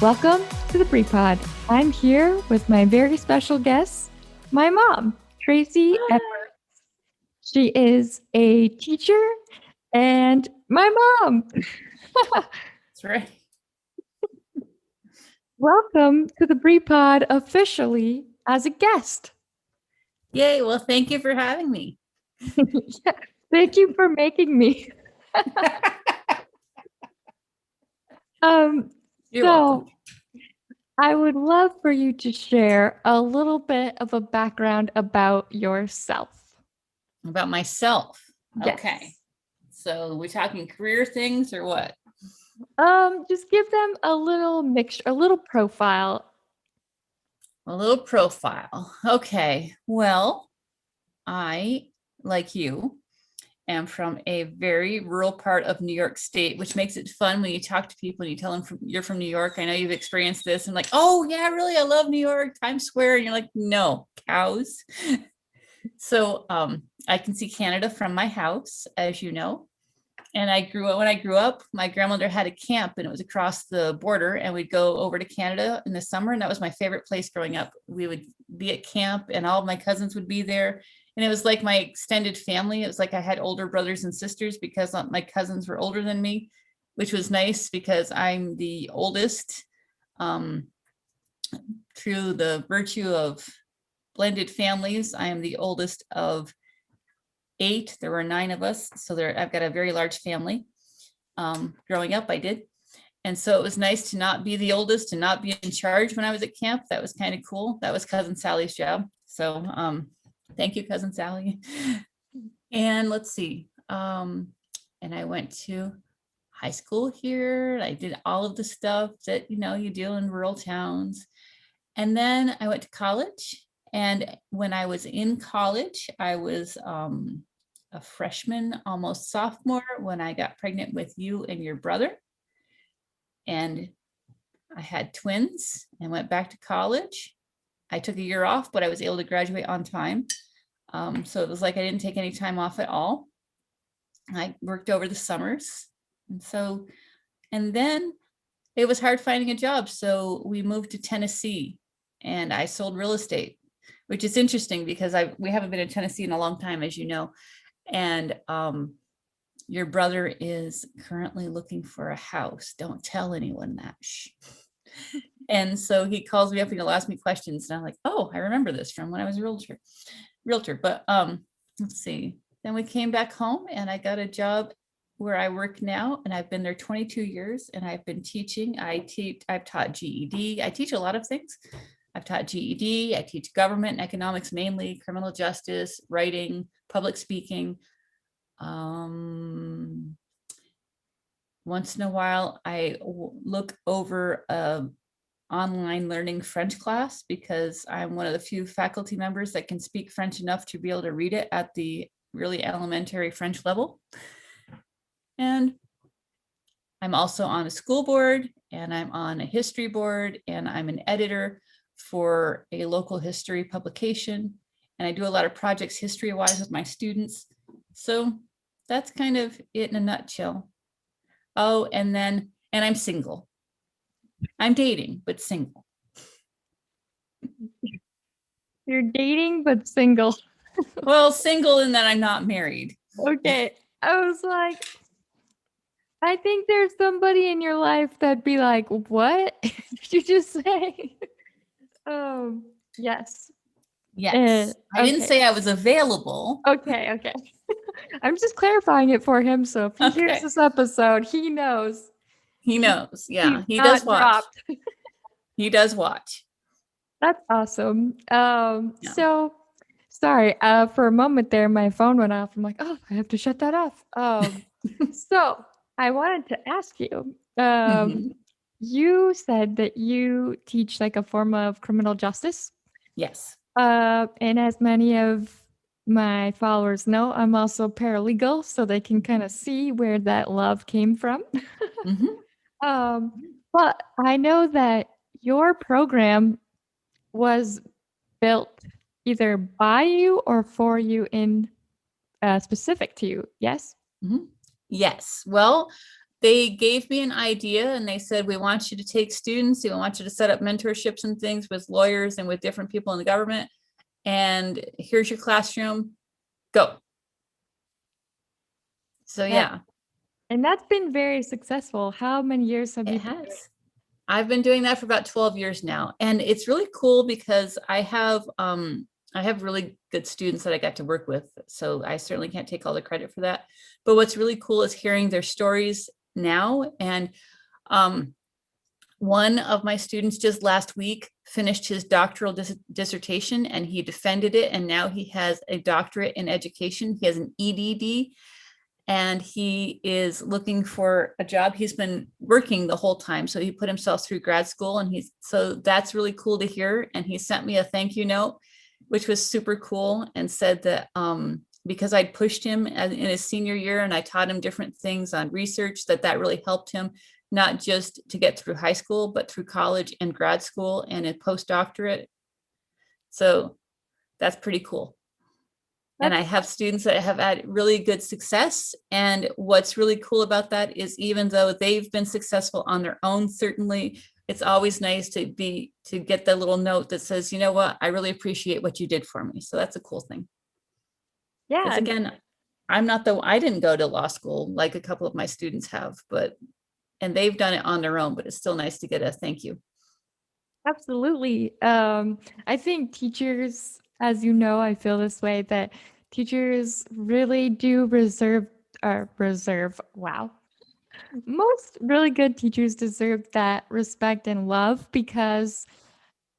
Welcome to the Pre-Pod. I'm here with my very special guest, my mom, Tracy Edwards. Hi. She is a teacher and my mom. That's right. Welcome to the Pre-Pod officially as a guest. Yay. Well, thank you for having me. Yeah, thank you for making me. You're welcome. I would love for you to share a little bit of a background about yourself. About myself. Yes. Okay. So we're talking career things or what? Just give them a little mixture, a little profile. A little profile. Okay. Well, I, like you, am from a very rural part of New York State, which makes it fun when you talk to people and you tell them you're from New York. I know you've experienced this. And like, oh yeah, really? I love New York, Times Square. And you're like, no, cows. So I can see Canada from my house, as you know. And when I grew up, my grandmother had a camp and it was across the border, and we'd go over to Canada in the summer. And that was my favorite place growing up. We would be at camp and all of my cousins would be there. And it was like my extended family. It was like I had older brothers and sisters because my cousins were older than me, which was nice because I'm the oldest. Through the virtue of blended families, I am the oldest of 8. There were 9 of us. So I've got a very large family. Growing up, I did. And so it was nice to not be the oldest and not be in charge when I was at camp. That was kind of cool. That was Cousin Sally's job. So thank you, Cousin Sally. And let's see. And I went to high school here. I did all of the stuff that, you do in rural towns. And then I went to college. And when I was in college, I was a freshman, almost sophomore, when I got pregnant with you and your brother. And I had twins and went back to college. I took a year off, but I was able to graduate on time. So it was like I didn't take any time off at all. I worked over the summers. And then it was hard finding a job. So we moved to Tennessee and I sold real estate, which is interesting because we haven't been in Tennessee in a long time, as you know. And your brother is currently looking for a house. Don't tell anyone that. Shh. And so he calls me up and he'll ask me questions. And I'm like, oh, I remember this from when I was a realtor. But let's see. Then we came back home and I got a job where I work now. And I've been there 22 years and I've been teaching. I've taught GED. I teach a lot of things. I've taught GED. I teach government and economics, mainly criminal justice, writing, public speaking. Once in a while, I look over online learning French class because I'm one of the few faculty members that can speak French enough to be able to read it at the really elementary French level. And I'm also on a school board and I'm on a history board and I'm an editor for a local history publication. And I do a lot of projects history-wise with my students. So that's kind of it in a nutshell. Oh, and I'm single. I'm dating, but single. You're dating, but single. Well, single in that I'm not married. Okay. I was like, I think there's somebody in your life that'd be like, what did you just say? Yes. Yes. I didn't say I was available. Okay. I'm just clarifying it for him. So if he hears this episode, he knows. He knows. Yeah, he does watch. He does watch. That's awesome. So sorry, for a moment there, my phone went off. I'm like, oh, I have to shut that off. So I wanted to ask you, you said that you teach like a form of criminal justice. Yes. And as many of my followers know, I'm also paralegal, so they can kind of see where that love came from. But I know that your program was built either by you or for you in specific to you. Yes? Yes. Well, They gave me an idea and they said, we want you to take students, we want you to set up mentorships and things with lawyers and with different people in the government. And here's your classroom, go. So That yeah, and that's been very successful. How many years have it you been doing has. I've been doing that for about 12 years now. And it's really cool because I have really good students that I got to work with. So I certainly can't take all the credit for that. But what's really cool is hearing their stories now. And one of my students just last week finished his doctoral dissertation and he defended it. And now he has a doctorate in education. He has an EDD and he is looking for a job. He's been working the whole time. So he put himself through grad school and so that's really cool to hear. And he sent me a thank you note, which was super cool, and said that because I'd pushed him in his senior year and I taught him different things on research, that really helped him, not just to get through high school, but through college and grad school and a postdoctorate. So that's pretty cool. And I have students that have had really good success. And what's really cool about that is even though they've been successful on their own, certainly it's always nice to get the little note that says, you know what, I really appreciate what you did for me. So that's a cool thing. Yeah. Because again, I didn't go to law school like a couple of my students have, and they've done it on their own, but it's still nice to get a thank you. Absolutely. I think teachers, as you know, I feel this way, that teachers really do wow. Most really good teachers deserve that respect and love, because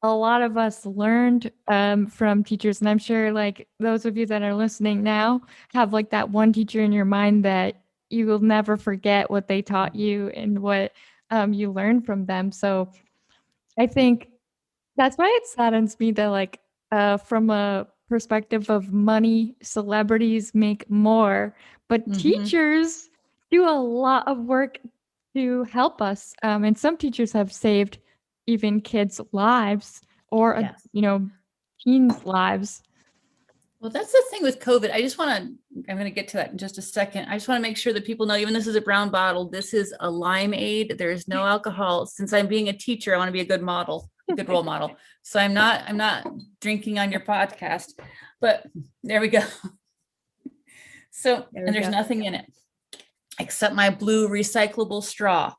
a lot of us learned from teachers. And I'm sure like those of you that are listening now have like that one teacher in your mind that you will never forget what they taught you and what you learned from them. So I think that's why it saddens me that like from a perspective of money, celebrities make more, but teachers do a lot of work to help us. And some teachers have saved even kids' lives or Yes. teens' lives. Well, that's the thing with COVID. I'm going to get to that in just a second. I just want to make sure that people know, even this is a brown bottle, this is a limeade. There is no alcohol. Since I'm being a teacher, I want to be a good role model. So I'm not drinking on your podcast, but there we go. So, and there's nothing in it except my blue recyclable straw.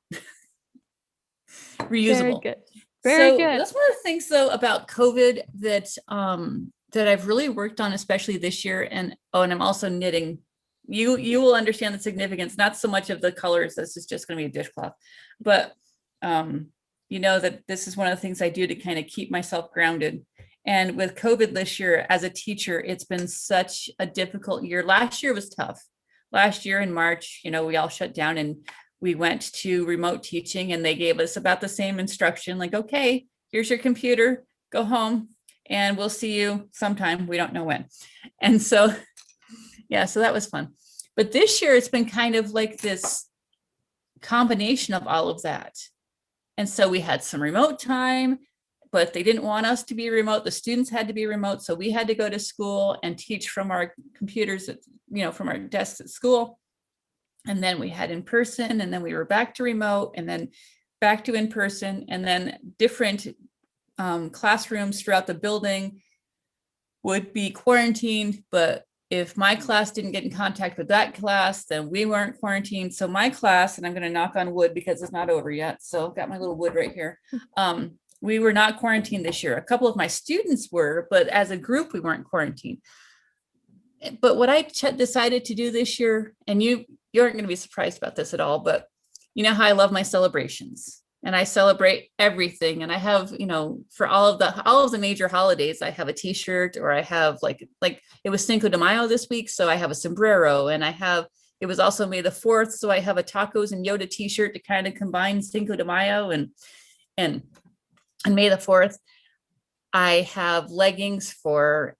Reusable. Very good. Very good. That's one of the things though about COVID that I've really worked on, especially this year. And I'm also knitting. You will understand the significance, not so much of the colors. This is just going to be a dishcloth, but you know that this is one of the things I do to kind of keep myself grounded. And with COVID this year, as a teacher, it's been such a difficult year. Last year was tough. Last year in March, we all shut down and we went to remote teaching, and they gave us about the same instruction, like, okay, here's your computer, go home, and we'll see you sometime. We don't know when. And so, yeah, so that was fun. But this year, it's been kind of like this combination of all of that. And so we had some remote time, but they didn't want us to be remote. The students had to be remote. So we had to go to school and teach from our computers, from our desks at school. And then we had in person, and then we were back to remote, and then back to in person, and then different classrooms throughout the building would be quarantined. But if my class didn't get in contact with that class, then we weren't quarantined. So my class, and I'm going to knock on wood because it's not over yet. So I've got my little wood right here. We were not quarantined this year. A couple of my students were, but as a group, we weren't quarantined. But what I decided to do this year, and you aren't going to be surprised about this at all, but you know how I love my celebrations, and I celebrate everything. And I have, for all of the major holidays, I have a t-shirt, or I have like it was Cinco de Mayo this week. So I have a sombrero, and it was also May the 4th. So I have a tacos and Yoda t-shirt to kind of combine Cinco de Mayo and May the 4th. I have leggings for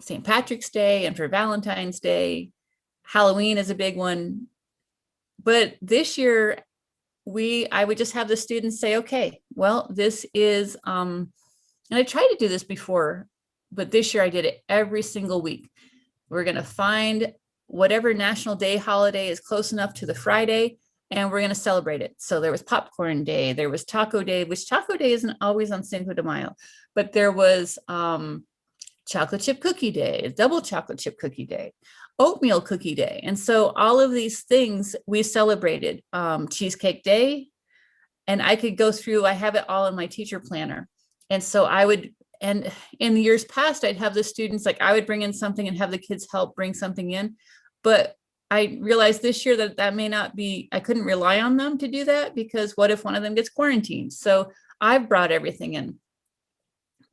St. Patrick's Day and for Valentine's Day. Halloween is a big one. But this year, I would just have the students say, okay, well, this is, and I tried to do this before, but this year I did it every single week. We're going to find whatever National Day holiday is close enough to the Friday, and we're going to celebrate it. So there was popcorn day, there was taco day, which taco day isn't always on Cinco de Mayo, but there was chocolate chip cookie day, double chocolate chip cookie day, oatmeal cookie day. And so all of these things we celebrated, cheesecake day, and I could go through, I have it all in my teacher planner. And so I would, and in the years past, I'd have the students, like I would bring in something and have the kids help bring something in. But I realized this year that that may not be, I couldn't rely on them to do that, because what if one of them gets quarantined? So I've brought everything in.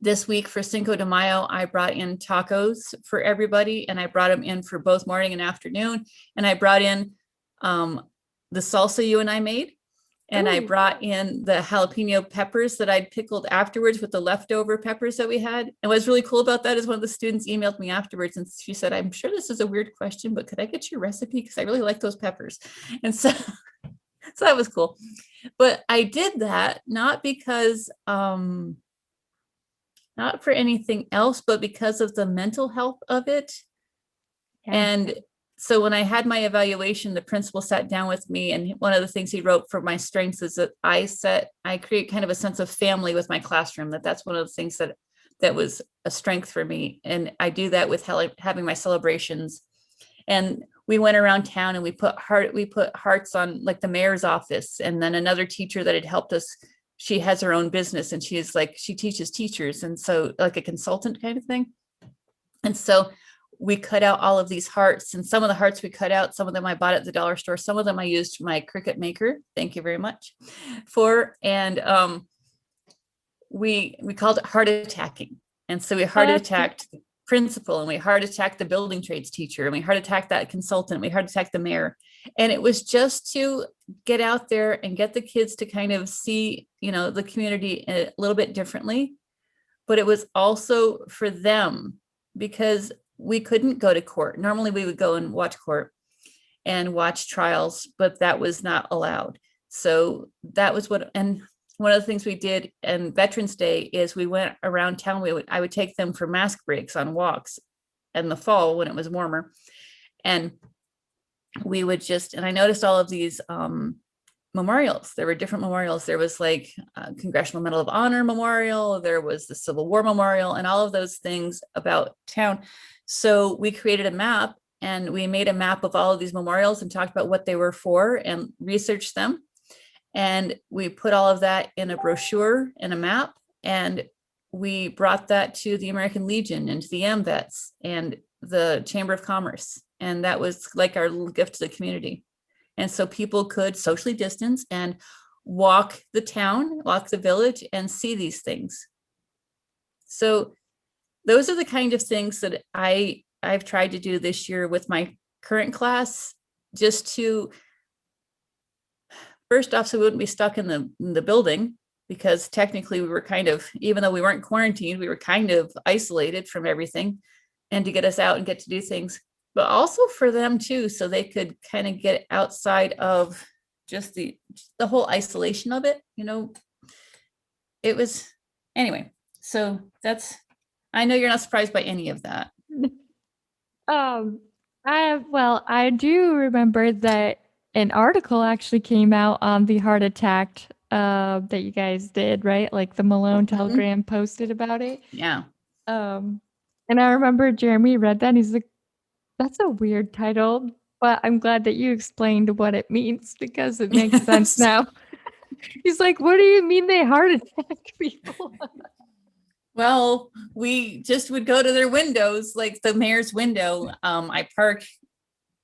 This week for Cinco de Mayo, I brought in tacos for everybody, and I brought them in for both morning and afternoon. And I brought in the salsa you and I made. And I brought in the jalapeno peppers that I'd pickled afterwards with the leftover peppers that we had. And what's really cool about that is one of the students emailed me afterwards and she said, I'm sure this is a weird question, but could I get your recipe? Because I really like those peppers. And so, so that was cool. But I did that not because, not for anything else, but because of the mental health of it. Yeah. And so when I had my evaluation, the principal sat down with me, and one of the things he wrote for my strengths is that I create kind of a sense of family with my classroom, that's one of the things that was a strength for me. And I do that with having my celebrations. And we went around town and we put hearts on like the mayor's office. And then another teacher that had helped us, she has her own business and she teaches teachers. And so like a consultant kind of thing. And so we cut out all of these hearts, and some of the hearts we cut out, some of them I bought at the dollar store. Some of them I used my Cricut maker. Thank you very much for. And we called it heart attacking. And so we heart attacked the principal, and we heart attacked the building trades teacher, and we heart attacked that consultant. We heart attacked the mayor. And it was just to get out there and get the kids to kind of see, the community a little bit differently. But it was also for them, because we couldn't go to court. Normally we would go and watch court and watch trials, but that was not allowed. So that was and one of the things we did in Veterans Day is we went around town. I would take them for mask breaks on walks in the fall when it was warmer. And we would and I noticed all of these memorials. There were different memorials. There was like a Congressional Medal of Honor memorial. There was the Civil War memorial, and all of those things about town. So we created a map, and we made a map of all of these memorials and talked about what they were for and researched them. And we put all of that in a brochure and a map. And we brought that to the American Legion and to the AMVETS and the Chamber of Commerce. And that was like our little gift to the community. And so people could socially distance and walk the town, walk the village, and see these things. So those are the kind of things that I've tried to do this year with my current class, just to, first off, so we wouldn't be stuck in the building, because technically we were kind of, even though we weren't quarantined, we were kind of isolated from everything, and to get us out and get to do things. But also for them too, so they could kind of get outside of just the whole isolation of it. It was, anyway, so I know you're not surprised by any of that. I do remember that an article actually came out on the heart attack that you guys did, right? Like the Malone Telegram posted about it. Yeah. And I remember Jeremy read that and he's like, that's a weird title, but I'm glad that you explained what it means, because it makes sense now. He's like, what do you mean they heart attack people? Well, we just would go to their windows, like the mayor's window. I park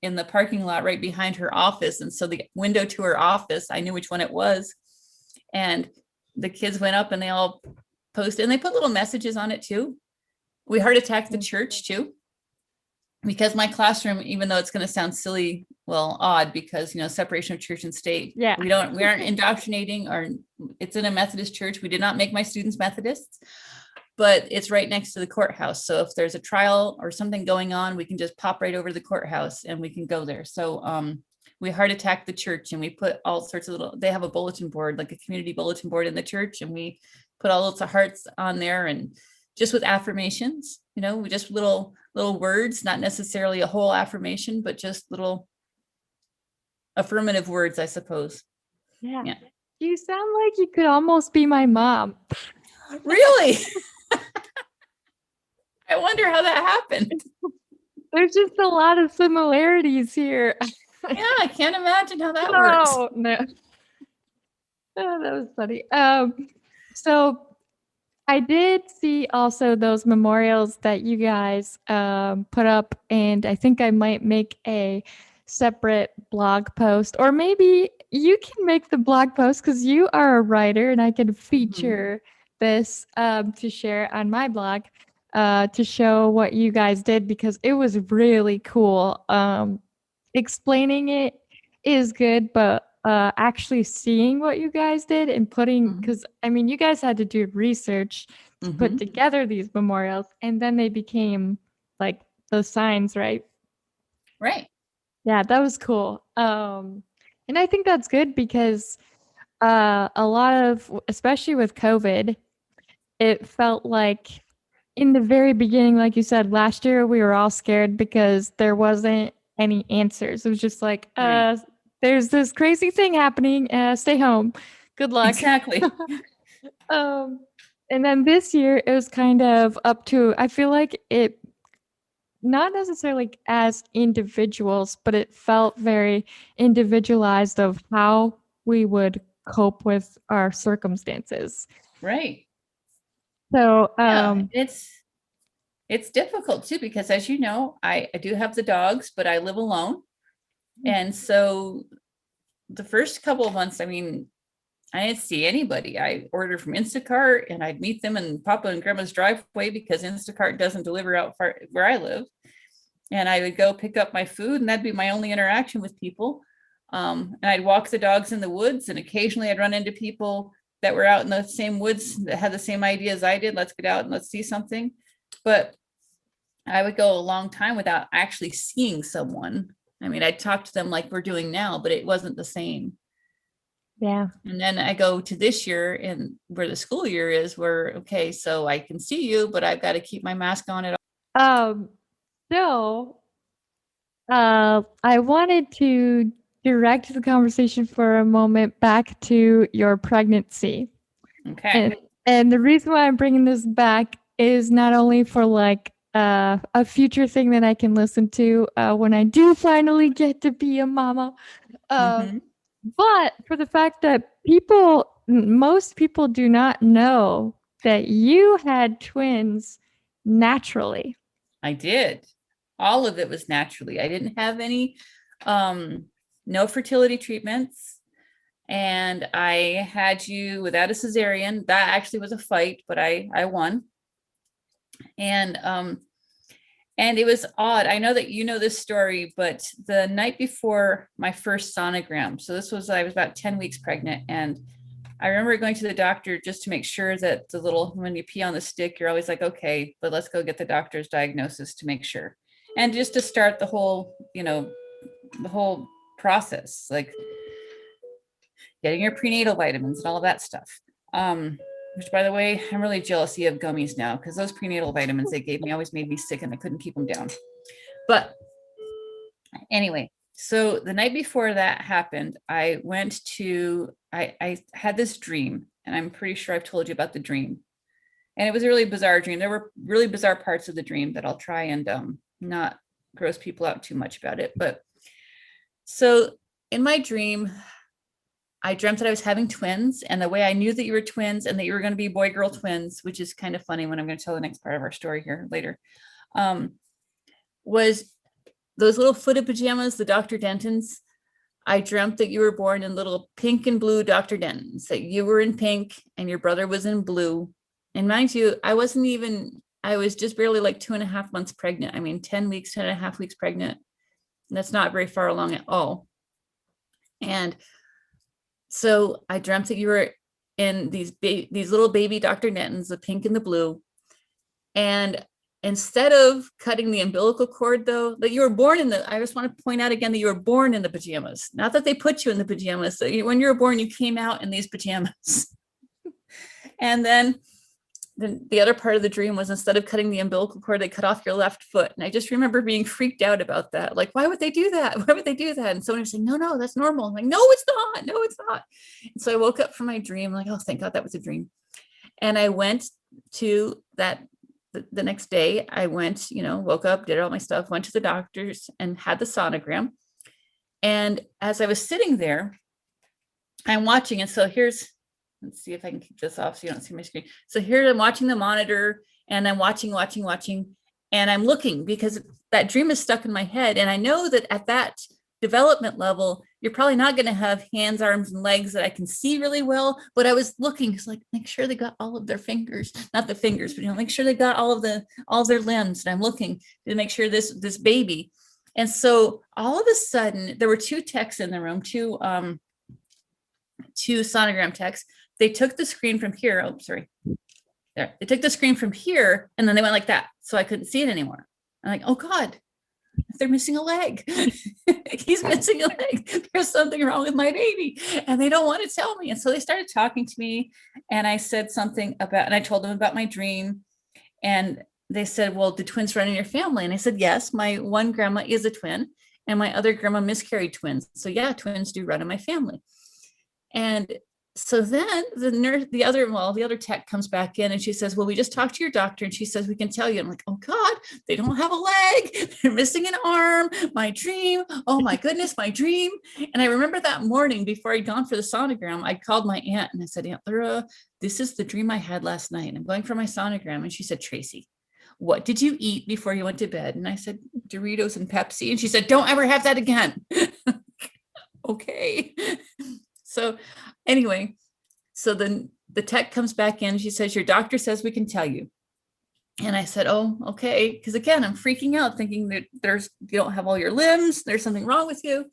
in the parking lot right behind her office. And so the window to her office, I knew which one it was. And the kids went up and they all posted, and they put little messages on it too. We heart attacked the church too, because my classroom, even though it's going to sound silly, odd, because, separation of church and state, yeah, we aren't indoctrinating, or it's in a Methodist church. We did not make my students Methodists, but it's right next to the courthouse. So if there's a trial or something going on, we can just pop right over to the courthouse and we can go there. So we heart attacked the church, and we put all sorts of they have a bulletin board, like a community bulletin board in the church. And we put all sorts of hearts on there, and just with affirmations, we just little words, not necessarily a whole affirmation, but just little affirmative words, I suppose. Yeah. Yeah. You sound like you could almost be my mom. Really? I wonder how that happened. There's just a lot of similarities here. Yeah, I can't imagine how that works. Oh, no. Oh, that was funny. So I did see also those memorials that you guys put up, and I think I might make a separate blog post, or maybe you can make the blog post because you are a writer, and I can feature this to share on my blog to show what you guys did because it was really cool. Explaining it is good, but actually seeing what you guys did and putting, because I mean, you guys had to do research to put together these memorials, and then they became like the signs, right? Right. Yeah, that was cool. And I think that's good because a lot of, especially with COVID, it felt like in the very beginning, like you said, last year we were all scared because there wasn't any answers. It was just like, Right. there's this crazy thing happening. Stay home. Good luck. Exactly. And then this year it was kind of up to, I feel like it, not necessarily as individuals, but it felt very individualized of how we would cope with our circumstances. Right. So, Yeah, it's difficult too, because as you know, I do have the dogs, but I live alone. And so the first couple of months, I mean, I didn't see anybody. I ordered from Instacart and I'd meet them in Papa and Grandma's driveway because Instacart doesn't deliver out far where I live. And I would go pick up my food, and that'd be my only interaction with people. And I'd walk the dogs in the woods, and occasionally I'd run into people that were out in the same woods that had the same idea as I did. Let's get out and let's see something. But I would go a long time without actually seeing someone. I mean, I'd talk to them like we're doing now, but it wasn't the same. yeah. And then I go to this year, and where the school year is, where, okay, so I can see you, but I've got to keep my mask on at all. So, I wanted to direct the conversation for a moment back to your pregnancy. Okay. And the reason why I'm bringing this back is not only for like a future thing that I can listen to when I do finally get to be a mama, but for the fact that most people do not know that you had twins naturally. I did. All of it was naturally. I didn't have any, no fertility treatments. And I had you without a cesarean. That actually was a fight, but I won. And it was odd. I know that you know this story, but the night before my first sonogram, so this was, I was about 10 weeks pregnant, and I remember going to the doctor just to make sure that the little, when you pee on the stick, you're always like, okay, but let's go get the doctor's diagnosis to make sure. And just to start the whole, the whole process, like getting your prenatal vitamins and all of that stuff. Which, by the way, I'm really jealous you have gummies now, because those prenatal vitamins they gave me always made me sick and I couldn't keep them down. But anyway, so the night before that happened, I went to, I had this dream, and I'm pretty sure I've told you about the dream. And it was a really bizarre dream. There were really bizarre parts of the dream that I'll try and not gross people out too much about it. But so in my dream, I dreamt that I was having twins, and the way I knew that you were twins and that you were going to be boy-girl twins, which is kind of funny when I'm going to tell the next part of our story here later, was those little footed pajamas, the Dr. Dentons. I dreamt that you were born in little pink and blue Dr. Dentons, that you were in pink and your brother was in blue. And mind you, I was just barely like 2.5 months pregnant. I mean, 10 weeks, 10.5 weeks pregnant. And that's not very far along at all. And so I dreamt that you were in these little baby Dr. Dentons, the pink and the blue. And instead of cutting the umbilical cord, though, that you were born in I just want to point out again that you were born in the pajamas, not that they put you in the pajamas. So when you were born, you came out in these pajamas. And then the other part of the dream was instead of cutting the umbilical cord, they cut off your left foot. And I just remember being freaked out about that. Like, why would they do that? Why would they do that? And someone was saying, no, that's normal. I'm like, no, it's not. No, it's not. And so I woke up from my dream, like, oh, thank God that was a dream. And I went to that the next day. I went, woke up, did all my stuff, went to the doctor's and had the sonogram. And as I was sitting there, I'm watching. And so let's see if I can keep this off so you don't see my screen. So here I'm watching the monitor and I'm watching, and I'm looking because that dream is stuck in my head. And I know that at that development level, you're probably not going to have hands, arms, and legs that I can see really well. But I was looking, it's like, make sure they got all of their fingers, not the fingers, but make sure they got all of their limbs. And I'm looking to make sure this baby. And so all of a sudden, there were two techs in the room, two sonogram techs. They took the screen from here. Oh, sorry. There. They took the screen from here and then they went like that. So I couldn't see it anymore. I'm like, oh God, they're missing a leg. He's missing a leg. There's something wrong with my baby. And they don't want to tell me. And so they started talking to me. And I said something and I told them about my dream. And they said, well, do twins run in your family? And I said, yes, my one grandma is a twin and my other grandma miscarried twins. So yeah, twins do run in my family. And so then the other tech comes back in and she says, well, we just talked to your doctor and she says, we can tell you. I'm like, oh God, they don't have a leg. They're missing an arm. My dream. Oh my goodness, my dream. And I remember that morning before I'd gone for the sonogram, I called my aunt and I said, Aunt Laura, this is the dream I had last night. I'm going for my sonogram. And she said, Tracy, what did you eat before you went to bed? And I said, Doritos and Pepsi. And she said, don't ever have that again. Okay. So anyway, so then the tech comes back in. She says, your doctor says we can tell you. And I said, oh, okay. Because again, I'm freaking out thinking that you don't have all your limbs. There's something wrong with you.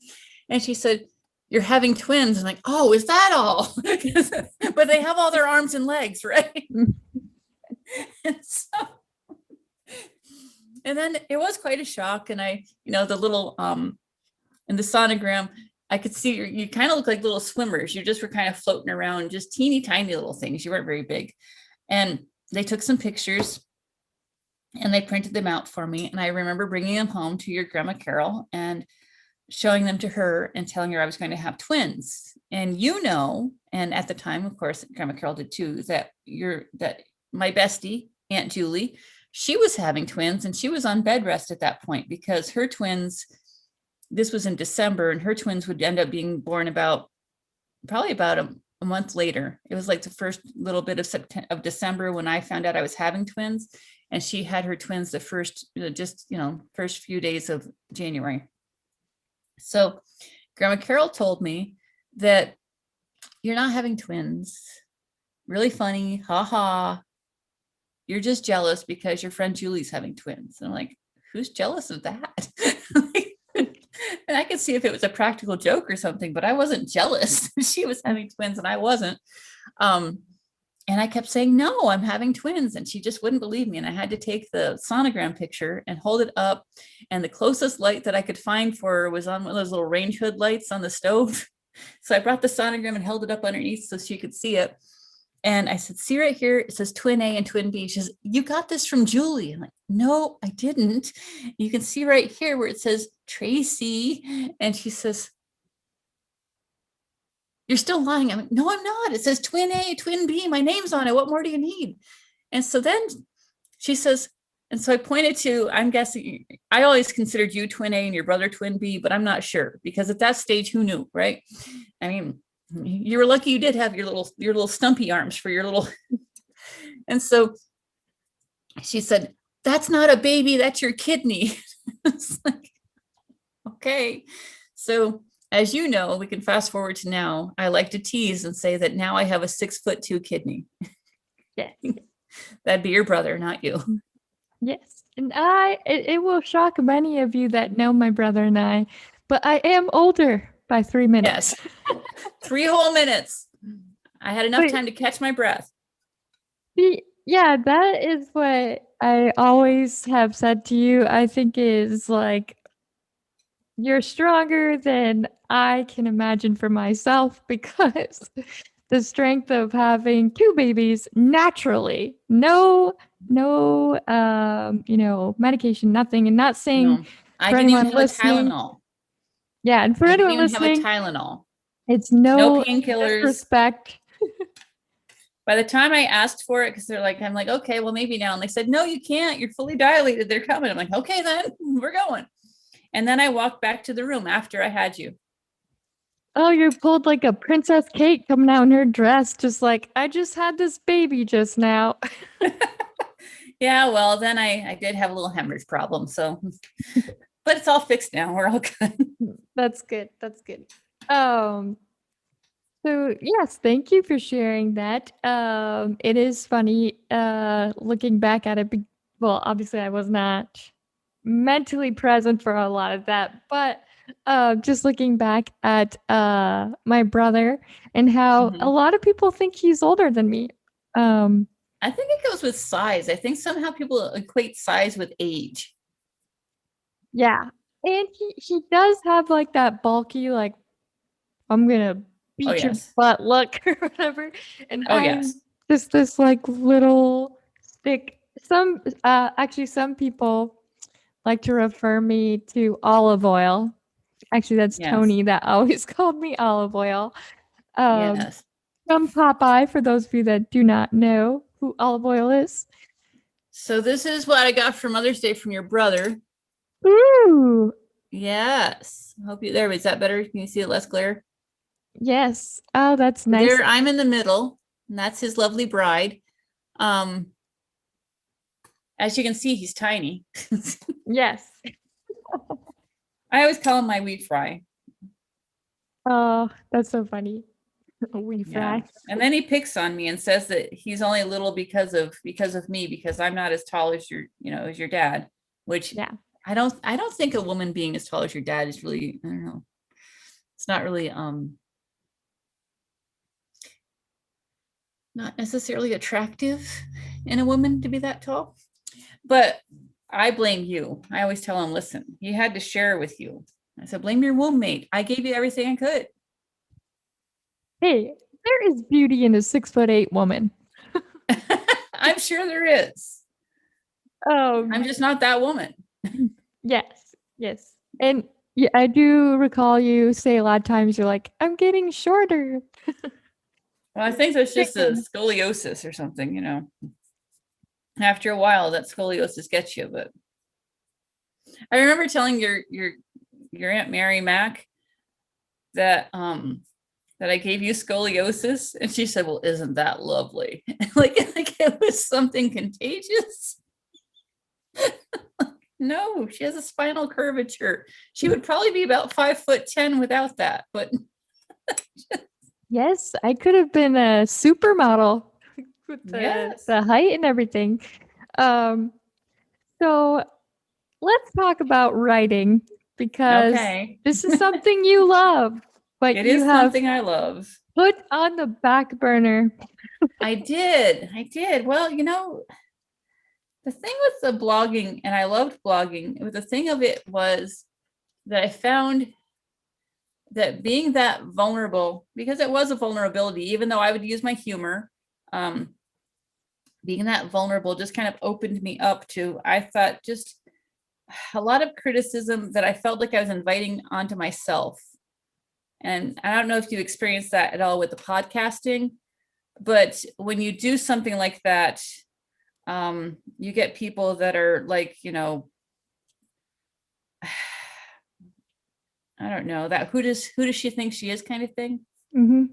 And she said, you're having twins. I'm like, oh, is that all? But they have all their arms and legs, right? And then it was quite a shock. And the little, in the sonogram, I could see you kind of look like little swimmers. You just were kind of floating around, just teeny tiny little things. You weren't very big. And they took some pictures and they printed them out for me. And I remember bringing them home to your grandma Carol and showing them to her and telling her I was going to have twins. And and at the time, of course, Grandma Carol did too, that my bestie, Aunt Julie, she was having twins and she was on bed rest at that point because her twins, this was in December, and her twins would end up being born probably about a month later. It was like the first little bit of December when I found out I was having twins, and she had her twins the first few days of January. So Grandma Carol told me that you're not having twins. Really funny, ha. You're just jealous because your friend Julie's having twins. And I'm like, who's jealous of that? And I could see if it was a practical joke or something, but I wasn't jealous. She was having twins and I wasn't. And I kept saying, no, I'm having twins. And she just wouldn't believe me. And I had to take the sonogram picture and hold it up. And the closest light that I could find for her was on one of those little range hood lights on the stove. So I brought the sonogram and held it up underneath so she could see it. And I said, see right here, it says twin A and twin B. She says, you got this from Julie. I'm like, no, I didn't. You can see right here where it says Tracy. And she says, you're still lying. I'm like, no, I'm not. It says twin A, twin B. My name's on it. What more do you need? And so then she says, and so I pointed to, I'm guessing, I always considered you twin A and your brother twin B, but I'm not sure because at that stage, who knew, right? I mean, you were lucky you did have your little stumpy arms for your little. And so she said, that's not a baby, that's your kidney. It's like, okay. So as you know, we can fast forward to now. I like to tease and say that now I have a 6'2" kidney. Yeah. That'd be your brother, not you. Yes. And it will shock many of you that know my brother and I, but I am older by 3 minutes. Yes. 3 whole minutes. I had enough time to catch my breath. Yeah, that is what I always have said to you. I think is like, you're stronger than I can imagine for myself because the strength of having 2 babies naturally. No, medication, nothing, and not saying No, I for didn't even anyone have a listening. Tylenol. Yeah, and for I didn't anyone even have a listening, Tylenol. it's No no painkillers. disrespect. By the time I asked for it, because I'm like, okay, well, maybe now. And they said, no, you can't. You're fully dilated. They're coming. I'm like, okay, then we're going. And then I walked back to the room after I had you. Oh, you pulled like a Princess Kate coming out in her dress, just like, I just had this baby just now. Yeah, well, then I did have a little hemorrhage problem. So, but it's all fixed now. We're all good. That's good. That's good. Um, so yes, thank you for sharing that. It is funny, looking back at it. Well, obviously I was not mentally present for a lot of that, but just looking back at my brother and how a Mhm. lot of people think he's older than me. Um, I think it goes with size. I think somehow people equate size with age. yeah, and he does have like that bulky, like, I'm gonna Oh, beat your yes. butt look or whatever. And Oh, I'm yes. just this like little stick. Actually, some people like to refer me to olive oil. Actually, that's Yes. Tony that always called me olive oil. Um, Yes. from Popeye, for those of you that do not know who olive oil is. So this is what I got for Mother's Day from your brother. Ooh, Yes. Hope you there. Is that better? Can you see it less glare? yes. Oh, that's nice. There, I'm in the middle, and that's his lovely bride. Um, as you can see, he's tiny. Yes. I always call him my wheat fry. Oh, that's so funny. We Yeah. fry. And then he picks on me and says that he's only little because of me, because I'm not as tall as as your dad, which Yeah. I don't think a woman being as tall as your dad is really, I don't know. It's not really not necessarily attractive in a woman to be that tall. But I blame you. I always tell him, listen, he had to share with you. I said, blame your womb mate. I gave you everything I could. Hey, there is beauty in a 6'8" woman. I'm sure there is. Um, I'm just not that woman. yes, yes. And yeah, I do recall you say a lot of times you're like, I'm getting shorter. Well, I think that's just a Chicken. scoliosis or something. After a while, that scoliosis gets you. But I remember telling your Aunt Mary Mac that I gave you scoliosis, and she said, "Well, isn't that lovely?" like it was something contagious. No, she has a spinal curvature. She would probably be about 5'10" without that, but Yes, I could have been a supermodel with the yes. the height and everything. Um, so let's talk about writing because Okay. this is something you love, but It you is have something I love. put on the back burner. I did. I did. Well, the thing with the blogging, and I loved blogging, the thing of it was that I found that being that vulnerable, because it was a vulnerability, even though I would use my humor, um, being that vulnerable just kind of opened me up to, I thought, just a lot of criticism that I felt like I was inviting onto myself. And I don't know if you experienced that at all with the podcasting, but when you do something like that, you get people that are like, I don't know, that who does she think she is kind of thing. Hmm.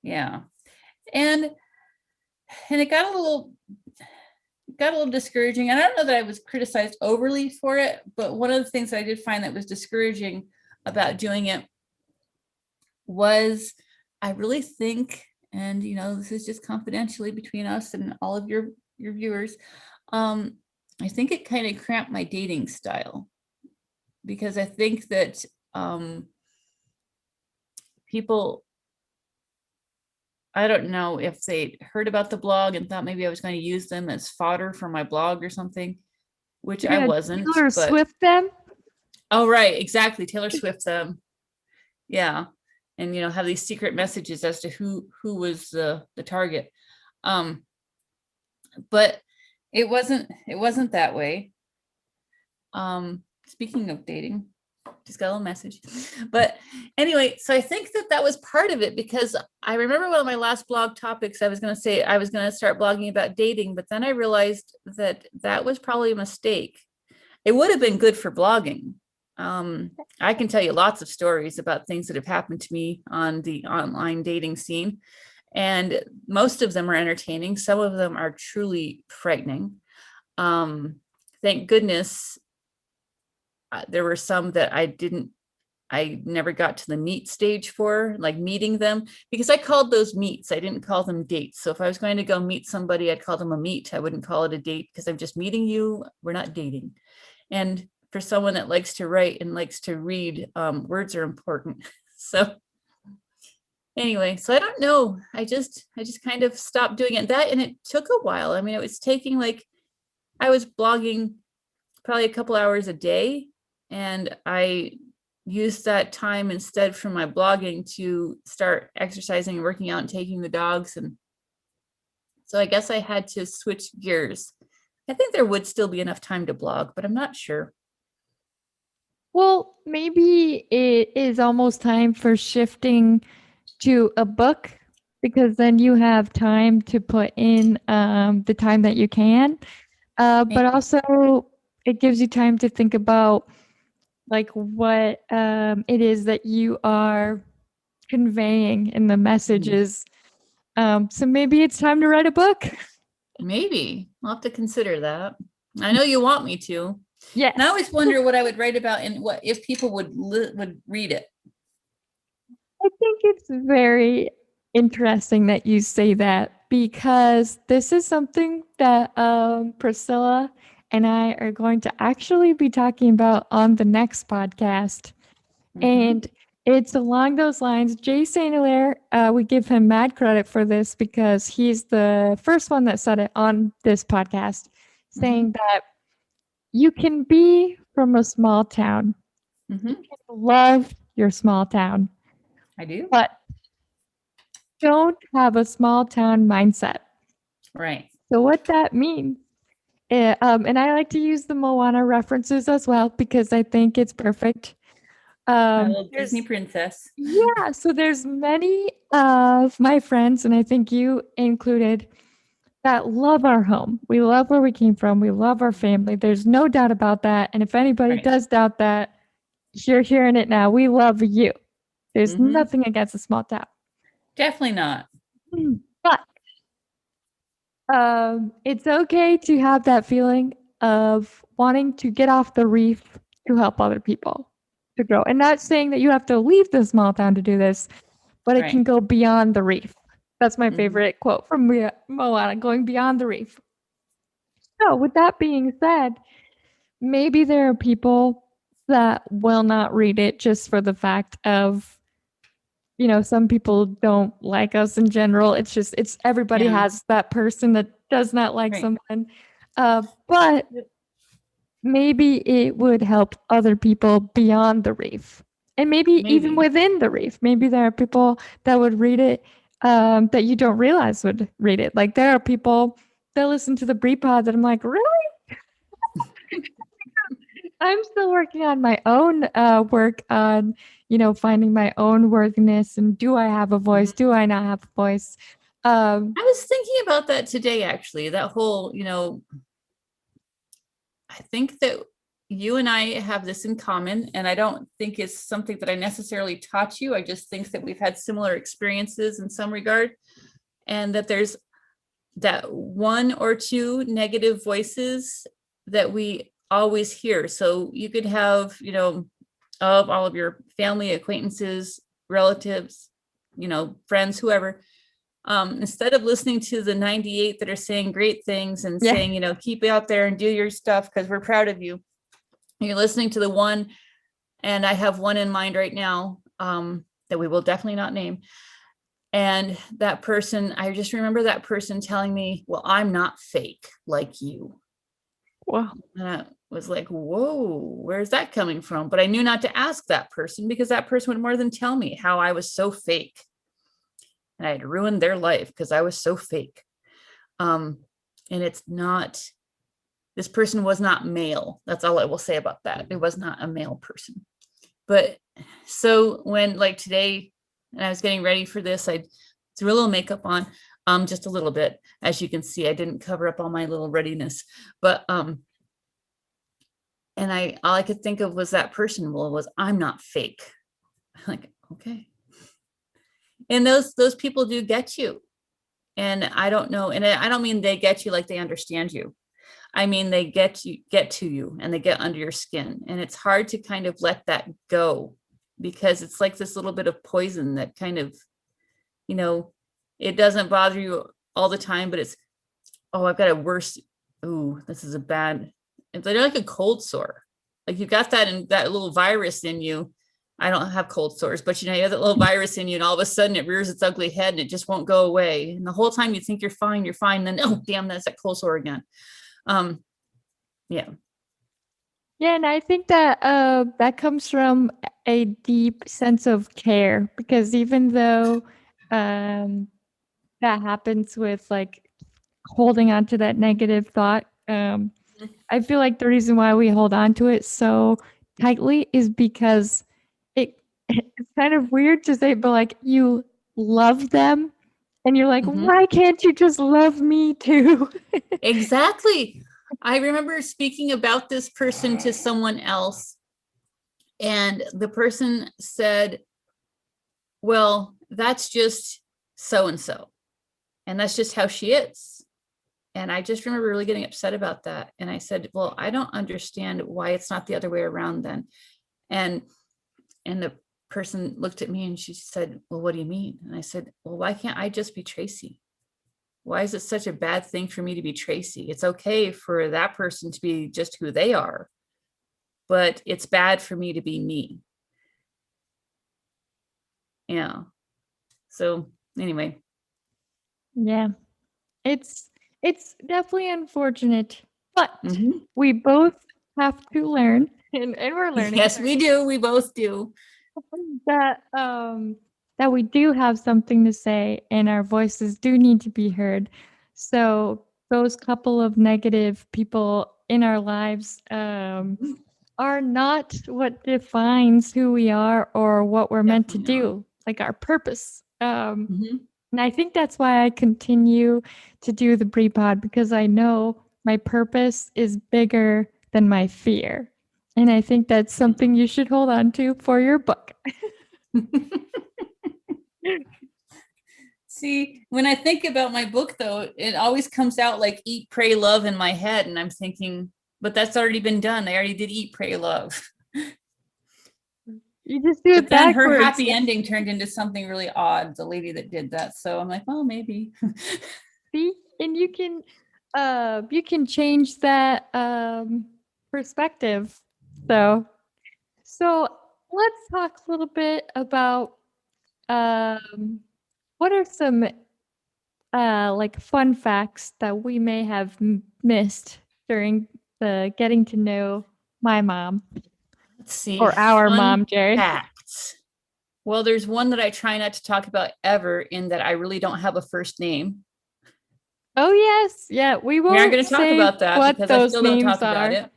Yeah. And it got a little discouraging. And I don't know that I was criticized overly for it, but one of the things that I did find that was discouraging about doing it was, I really think, and this is just confidentially between us and all of your viewers, I think it kind of cramped my dating style, because I think that people, I don't know if they heard about the blog and thought maybe I was going to use them as fodder for my blog or something, which You're I gonna wasn't. Taylor But Swift them? oh, right, exactly, Taylor Swift them. Yeah. and have these secret messages as to who was the target. But it wasn't that way. Speaking of dating, just got a little message. But anyway, so I think that was part of it, because I remember one of my last blog topics, I was going to say I was going to start blogging about dating, but then I realized that was probably a mistake. It would have been good for blogging. I can tell you lots of stories about things that have happened to me on the online dating scene, and most of them are entertaining. Some of them are truly frightening. Thank goodness there were some that I never got to the meet stage for, like meeting them, because I called those meets. I didn't call them dates. So if I was going to go meet somebody, I'd call them a meet. I wouldn't call it a date, because I'm just meeting you. We're not dating. And for someone that likes to write and likes to read, words are important. So anyway, so I don't know. I just kind of stopped doing it. And it took a while. I mean, it was taking, like, I was blogging probably a couple hours a day, and I used that time instead from my blogging to start exercising and working out and taking the dogs. And so I guess I had to switch gears. I think there would still be enough time to blog, but I'm not sure. Well, maybe it is almost time for shifting to a book, because then you have time to put in the time that you can. But also it gives you time to think about like what it is that you are conveying in the messages. So maybe it's time to write a book. Maybe I'll have to consider that. I know you want me to. Yes. And I always wonder what I would write about and what if people would read it. I think it's very interesting that you say that, because this is something that Priscilla and I are going to actually be talking about on the next podcast. And it's along those lines. Jay St. Hilaire, we give him mad credit for this, because he's the first one that said it on this podcast, saying that you can be from a small town. You can love your small town. I do. But don't have a small town mindset. Right. So what that means, and I like to use the Moana references as well, because I think it's perfect. My little Disney princess. Yeah, so there's many of my friends, and I think you included, that love our home. We love where we came from. We love our family. There's no doubt about that. And if anybody does doubt that, you're hearing it now. We love you. There's nothing against a small town. Definitely not. But it's okay to have that feeling of wanting to get off the reef to help other people to grow. And not saying that you have to leave the small town to do this, but it can go beyond the reef. That's my favorite quote from Moana, going beyond the reef. So with that being said, maybe there are people that will not read it just for the fact of, some people don't like us in general. It's everybody has that person that does not like someone. But maybe it would help other people beyond the reef. And maybe even within the reef. Maybe there are people that would read it that you don't realize would read it. Like there are people that listen to the Brie Pod that I'm like, really? I'm still working on my own work on, finding my own worthiness, and do I have a voice? Do I not have a voice? I was thinking about that today, actually, that whole, I think that you and I have this in common, and I don't think it's something that I necessarily taught you. I just think that we've had similar experiences in some regard, and that there's that one or two negative voices that we always hear. So you could have, of all of your family, acquaintances, relatives, friends, whoever, instead of listening to the 98 that are saying great things and saying, keep it out there and do your stuff because we're proud of you, you're listening to the one, and I have one in mind right now that we will definitely not name. And that person, I just remember that person telling me, well, I'm not fake like you. Wow. was like, whoa, where's that coming from? But I knew not to ask that person, because that person would more than tell me how I was so fake. And I had ruined their life because I was so fake. And it's not, this person was not male. That's all I will say about that. It was not a male person. But so when, like today, and I was getting ready for this, I threw a little makeup on, just a little bit. As you can see, I didn't cover up all my little readiness, but and all I could think of was that person. Well, was I'm not fake. Like, okay. And those people do get you. And I don't know, and I don't mean they get you like they understand you. I mean, they get to you, and they get under your skin. And it's hard to kind of let that go, because it's like this little bit of poison that kind of, it doesn't bother you all the time, but it's, oh, I've got a worse, ooh, this is a bad, it's like a cold sore. Like you've got that little virus in you. I don't have cold sores, but you have that little virus in you, and all of a sudden it rears its ugly head and it just won't go away. And the whole time you think you're fine. Then, oh, damn, that's that cold sore again. Yeah. Yeah, and I think that that comes from a deep sense of care, because even though that happens with like holding on to that negative thought, I feel like the reason why we hold on to it so tightly is because it's kind of weird to say, but like you love them, and you're like, why can't you just love me too? Exactly. I remember speaking about this person to someone else, and the person said, well, that's just so and so, and that's just how she is. And I just remember really getting upset about that. And I said, well, I don't understand why it's not the other way around then. And the person looked at me and she said, well, what do you mean? And I said, well, why can't I just be Tracy? Why is it such a bad thing for me to be Tracy? It's okay for that person to be just who they are, but it's bad for me to be me. Yeah. So anyway. Yeah. It's definitely unfortunate, but we both have to learn, and we're learning. Yes, we do. We both do. That that we do have something to say, and our voices do need to be heard. So those couple of negative people in our lives are not what defines who we are or what we're meant to do, like our purpose. And I think that's why I continue to do the Pre-Pod, because I know my purpose is bigger than my fear. And I think that's something you should hold on to for your book. See, when I think about my book, though, it always comes out like Eat, Pray, Love in my head. And I'm thinking, but that's already been done. I already did Eat, Pray, Love. You just do it then backwards. Her happy ending turned into something really odd, the lady that did that. So I'm like, well, maybe. See, and you can change that perspective. So let's talk a little bit about what are some like fun facts that we may have missed during the getting to know my mom. Let's see. Or our mom, Jerry. Facts. Well, there's one that I try not to talk about ever, in that I really don't have a first name. Oh yes, yeah, we won't. We aren't going to talk about that because I still don't talk about it.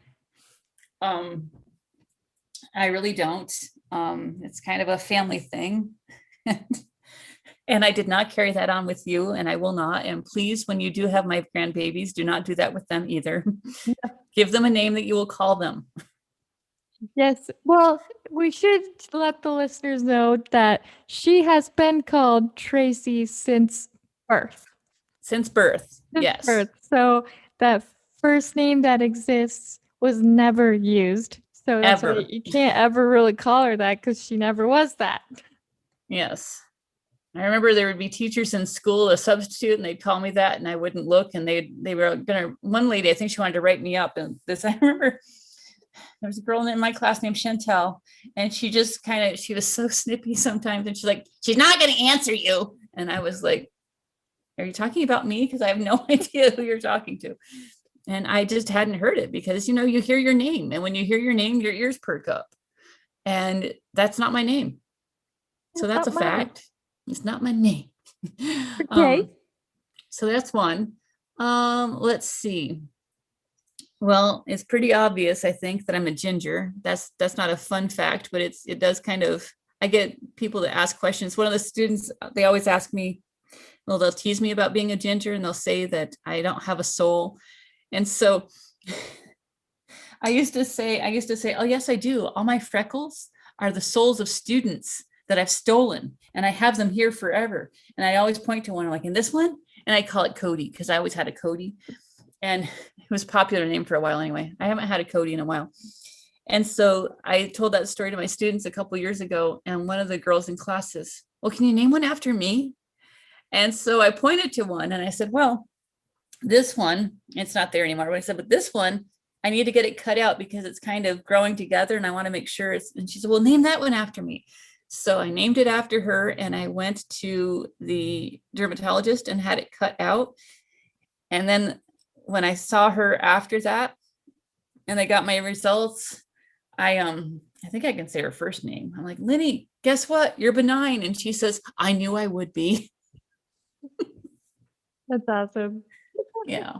I really don't. It's kind of a family thing. And I did not carry that on with you, and I will not. And please, when you do have my grandbabies, do not do that with them either. Give them a name that you will call them. Yes. Well, we should let the listeners know that she has been called Tracy since birth. Since birth, yes. Birth. So that first name that exists was never used. So that's why you can't ever really call her that, because she never was that. Yes. I remember there would be teachers in school, a substitute, and they'd call me that, and I wouldn't look. And they were gonna, one lady, I think she wanted to write me up. And this, I remember there was a girl in my class named Chantel, and she just she was so snippy sometimes. And she's like, she's not going to answer you. And I was like, are you talking about me? Because I have no idea who you're talking to. And I just hadn't heard it because, you hear your name. And when you hear your name, your ears perk up. And that's not my name. So That's that's not a mine. fact. It's not my name. Okay. So that's one. Let's see. Well, it's pretty obvious, I think, that I'm a ginger. That's not a fun fact, but it does kind of, I get people to ask questions. One of the students, they always ask me, well, they'll tease me about being a ginger and they'll say that I don't have a soul. And so I used to say, oh yes, I do. All my freckles are the souls of students that I've stolen, and I have them here forever. And I always point to one, I'm like, in this one, and I call it Cody because I always had a Cody, and it was a popular name for a while anyway. I haven't had a Cody in a while. And so I told that story to my students a couple years ago, and one of the girls in class says, well, can you name one after me? And so I pointed to one and I said, well, this one, it's not there anymore. But I said, but this one, I need to get it cut out because it's kind of growing together and I want to make sure it's, and she said, well, name that one after me. So I named it after her and I went to the dermatologist and had it cut out. And then when I saw her after that and I got my results, I think I can say her first name. I'm like, Linny, guess what? You're benign. And she says, I knew I would be. That's awesome. Yeah.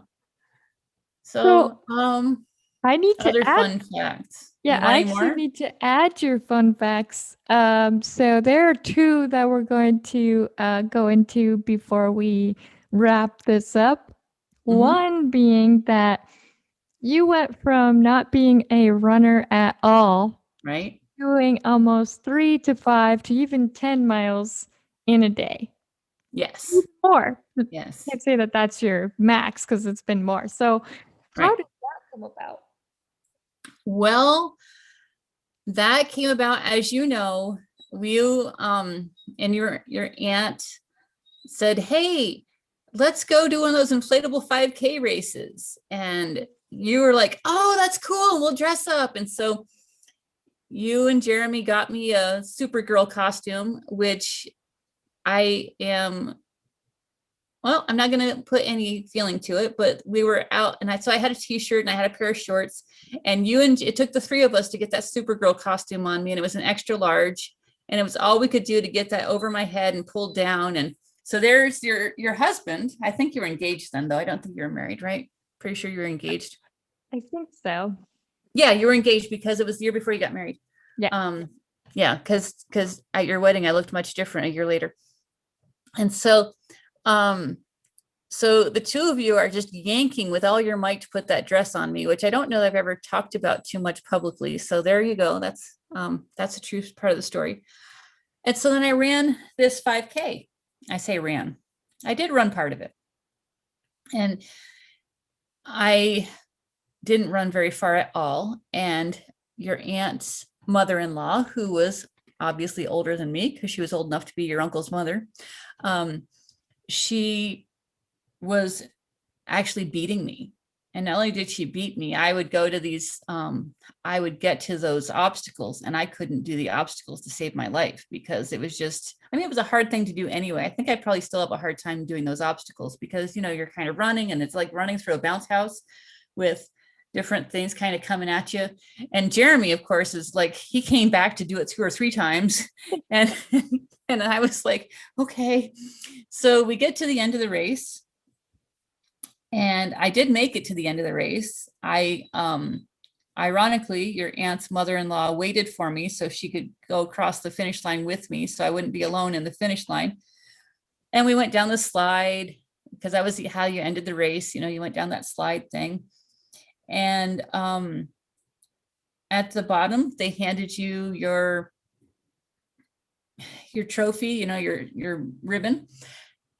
So So, I need to other add, fun facts. yeah, You want I any actually more? need to add your fun facts. So there are two that we're going to go into before we wrap this up. One being that you went from not being a runner at all, Right? doing almost 3 to 5 to even 10 miles in a day. Yes. More. Yes. Can't say that that's your max because it's been more. So how Right. did that come about? Well, that came about, as you know, you and your aunt said, hey, let's go do one of those inflatable 5K races. And you were like, oh, that's cool. We'll dress up. And so you and Jeremy got me a Supergirl costume, which I am, well, I'm not going to put any feeling to it, but we were out and so I had a t-shirt and I had a pair of shorts and it took the three of us to get that Supergirl costume on me. And it was an extra large and it was all we could do to get that over my head and pulled down. And so there's your husband. I think you were engaged then though. I don't think you were married, right? Pretty sure you were engaged. I think so. Yeah, you were engaged because it was the year before you got married. Yeah. Yeah, because at your wedding I looked much different a year later. And so so the two of you are just yanking with all your might to put that dress on me, which I don't know that I've ever talked about too much publicly. So there you go. That's a true part of the story. And so then I ran this 5K. I say ran. I did run part of it. And I didn't run very far at all. And your aunt's mother-in-law, who was obviously older than me because she was old enough to be your uncle's mother, she was actually beating me. And not only did she beat me, I would go to these, I would get to those obstacles and I couldn't do the obstacles to save my life because it was just, I mean, it was a hard thing to do anyway. I think I probably still have a hard time doing those obstacles because, you're kind of running and it's like running through a bounce house with different things kind of coming at you. And Jeremy, of course, is like, he came back to do it 2 or 3 times. And, and I was like, okay. So we get to the end of the race. And I did make it to the end of the race. Ironically, your aunt's mother-in-law waited for me so she could go across the finish line with me so I wouldn't be alone in the finish line. And we went down the slide because that was how you ended the race. You went down that slide thing. And at the bottom, they handed you your trophy, your ribbon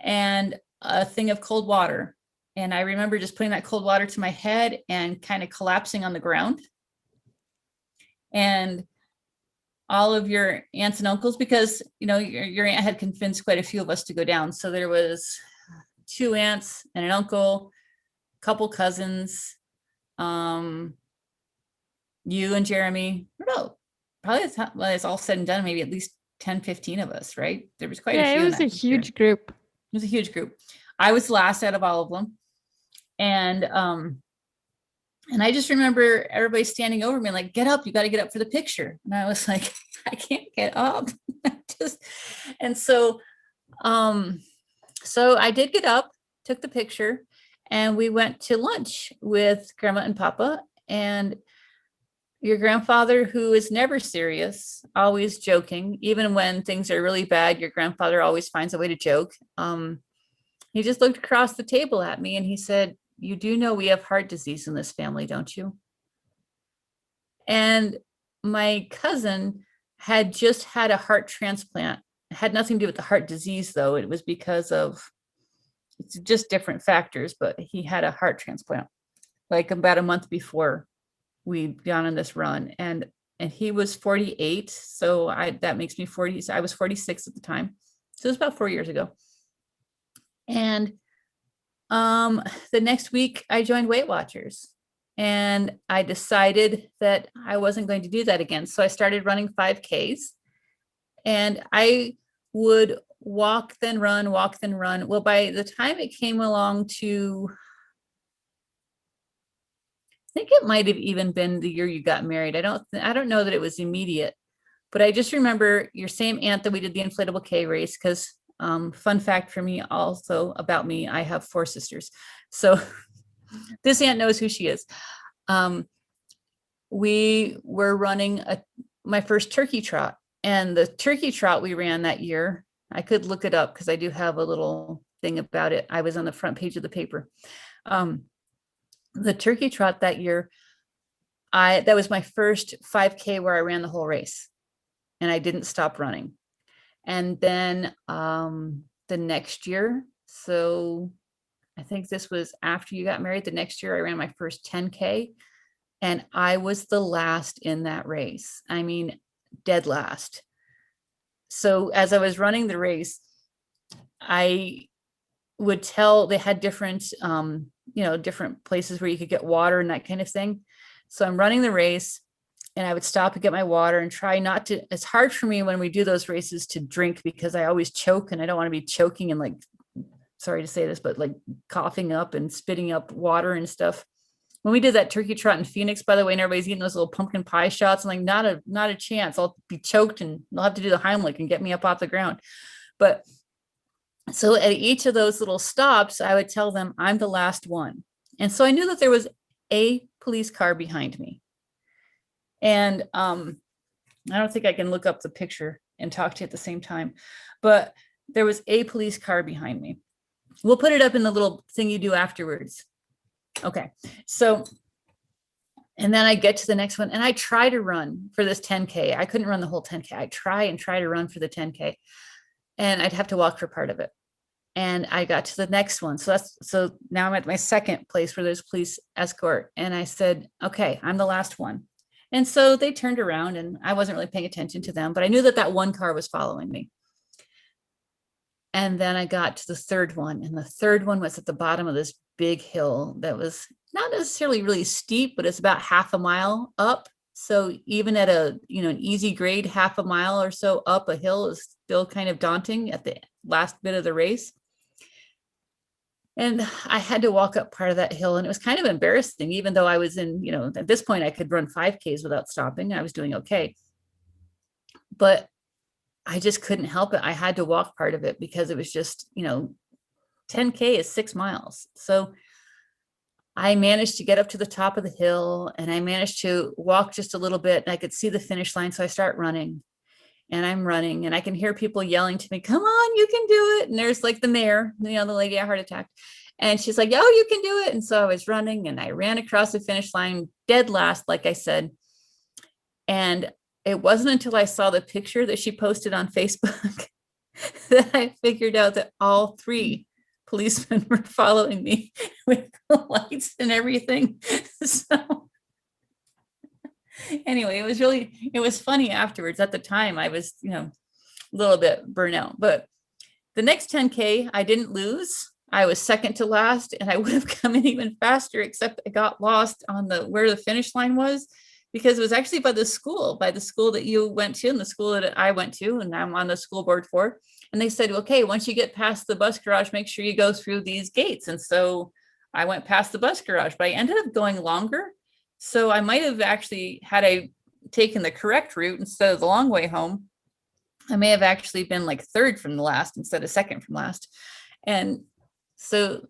and a thing of cold water. And I remember just putting that cold water to my head and kind of collapsing on the ground. And all of your aunts and uncles, because, your aunt had convinced quite a few of us to go down. So there was 2 aunts and an uncle, a couple cousins, you and Jeremy. No, probably when it's all said and done, maybe at least 10, 15 of us, right? There was quite a few. It was a huge group. It was a huge group. I was last out of all of them. And And I just remember everybody standing over me like, get up, you got to get up for the picture. And I was like, I can't get up. Just, and um, so I did get up, took the picture, and we went to lunch with Grandma and Papa. And your grandfather, who is never serious, always joking, even when things are really bad, your grandfather always finds a way to joke. He just looked across the table at me and he said, you do know we have heart disease in this family, don't you? And my cousin had just had a heart transplant. It had nothing to do with the heart disease, though. It was because of, it's just different factors, but he had a heart transplant like about a month before we gone on this run. And he was 48. So that makes me 40. So I was 46 at the time. So it was about 4 years ago. And the next week I joined Weight Watchers and I decided that I wasn't going to do that again. So I started running 5Ks and I would walk, then run, walk, then run. Well, by the time it came along to, I think it might have even been the year you got married. I don't know that it was immediate, but I just remember your same aunt that we did the inflatable K race because fun fact for me also about me, I have 4 sisters. So this aunt knows who she is. We were running my first turkey trot, and the turkey trot we ran that year, I could look it up because I do have a little thing about it. I was on the front page of the paper. The turkey trot that year, that was my first 5K where I ran the whole race and I didn't stop running. And then the next year, so I think this was after you got married, the next year I ran my first 10K and I was the last in that race. I mean, dead last. So as I was running the race, I would tell, they had different, different places where you could get water and that kind of thing. So I'm running the race and I would stop and get my water and try not to, it's hard for me when we do those races to drink because I always choke and I don't want to be choking and like, sorry to say this, but like coughing up and spitting up water and stuff. When we did that turkey trot in Phoenix, by the way, and everybody's eating those little pumpkin pie shots, I'm like, not a chance. I'll be choked and they'll have to do the Heimlich and get me up off the ground. But so at each of those little stops, I would tell them I'm the last one. And so I knew that there was a police car behind me. And I don't think I can look up the picture and talk to you at the same time, but there was a police car behind me. We'll put it up in the little thing you do afterwards. Okay. So, and then I get to the next one and I try to run for this 10K. I couldn't run the whole 10K. I try to run for the 10K and I'd have to walk for part of it. And I got to the next one. So now I'm at my second place where there's police escort. And I said, okay, I'm the last one. And so they turned around and I wasn't really paying attention to them, but I knew that one car was following me. And then I got to the third one, and the third one was at the bottom of this big hill that was not necessarily really steep, but it's about half a mile up. So even at an easy grade, half a mile or so up a hill is still kind of daunting at the last bit of the race. And I had to walk up part of that hill and it was kind of embarrassing, even though I was in, at this point I could run 5Ks without stopping. I was doing okay. But I just couldn't help it. I had to walk part of it because it was just, 10K is 6 miles. So I managed to get up to the top of the hill and I managed to walk just a little bit and I could see the finish line. So I start running and I'm running and I can hear people yelling to me, come on, you can do it. And there's like the mayor, the lady I heart attacked. And she's like, oh, you can do it. And so I was running and I ran across the finish line dead last, like I said. And it wasn't until I saw the picture that she posted on Facebook that I figured out that all 3 policemen were following me with the lights and everything. So anyway, it was funny afterwards. At the time, I was, a little bit burnt out. But the next 10K, I didn't lose. I was second to last, and I would have come in even faster, except I got lost on where the finish line was, because it was actually by the school that you went to and the school that I went to, and I'm on the school board for. And they said, okay, once you get past the bus garage, make sure you go through these gates. And so I went past the bus garage, but I ended up going longer So I might have actually, had I taken the correct route instead of the long way home, I may have actually been like third from the last instead of second from last. And so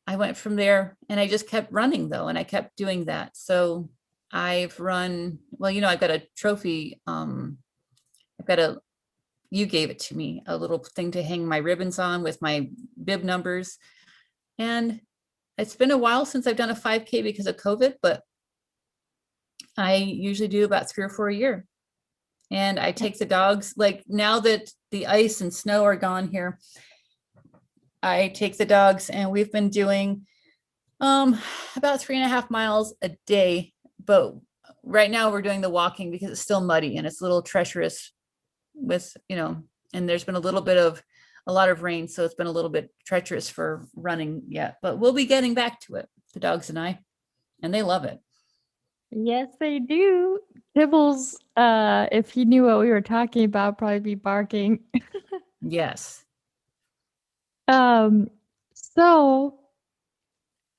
I went from there, and I just kept running though. And I kept doing that. So I've run, well, I've got a trophy. I've got you gave it to me, a little thing to hang my ribbons on with my bib numbers. And it's been a while since I've done a 5K because of COVID, but I usually do about 3 or 4 a year. And I take the dogs, like now that the ice and snow are gone here, I take the dogs, and we've been doing about 3.5 miles a day. But right now we're doing the walking because it's still muddy and it's a little treacherous with, and there's been a lot of rain. So it's been a little bit treacherous for running yet, but we'll be getting back to it, the dogs and I, and they love it. Yes, they do. Tibbles, if he knew what we were talking about, probably be barking. Yes. So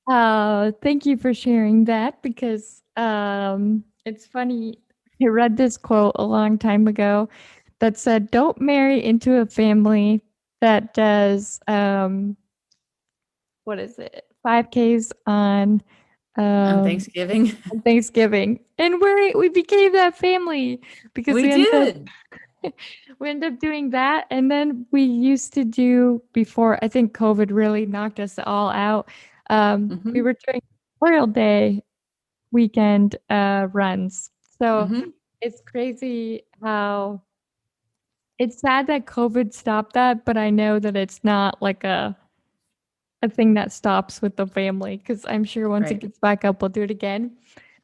thank you for sharing that, because it's funny. I read this quote a long time ago that said, "Don't marry into a family that does what is it? 5Ks on On Thanksgiving. on Thanksgiving." And we became that family because We did. we ended up doing that. And then we used to do, before I think COVID really knocked us all out, we were doing Memorial Day weekend runs. So it's crazy how it's sad that COVID stopped that, but I know that it's not like a thing that stops with the family, because I'm sure once it gets back up, we'll do it again.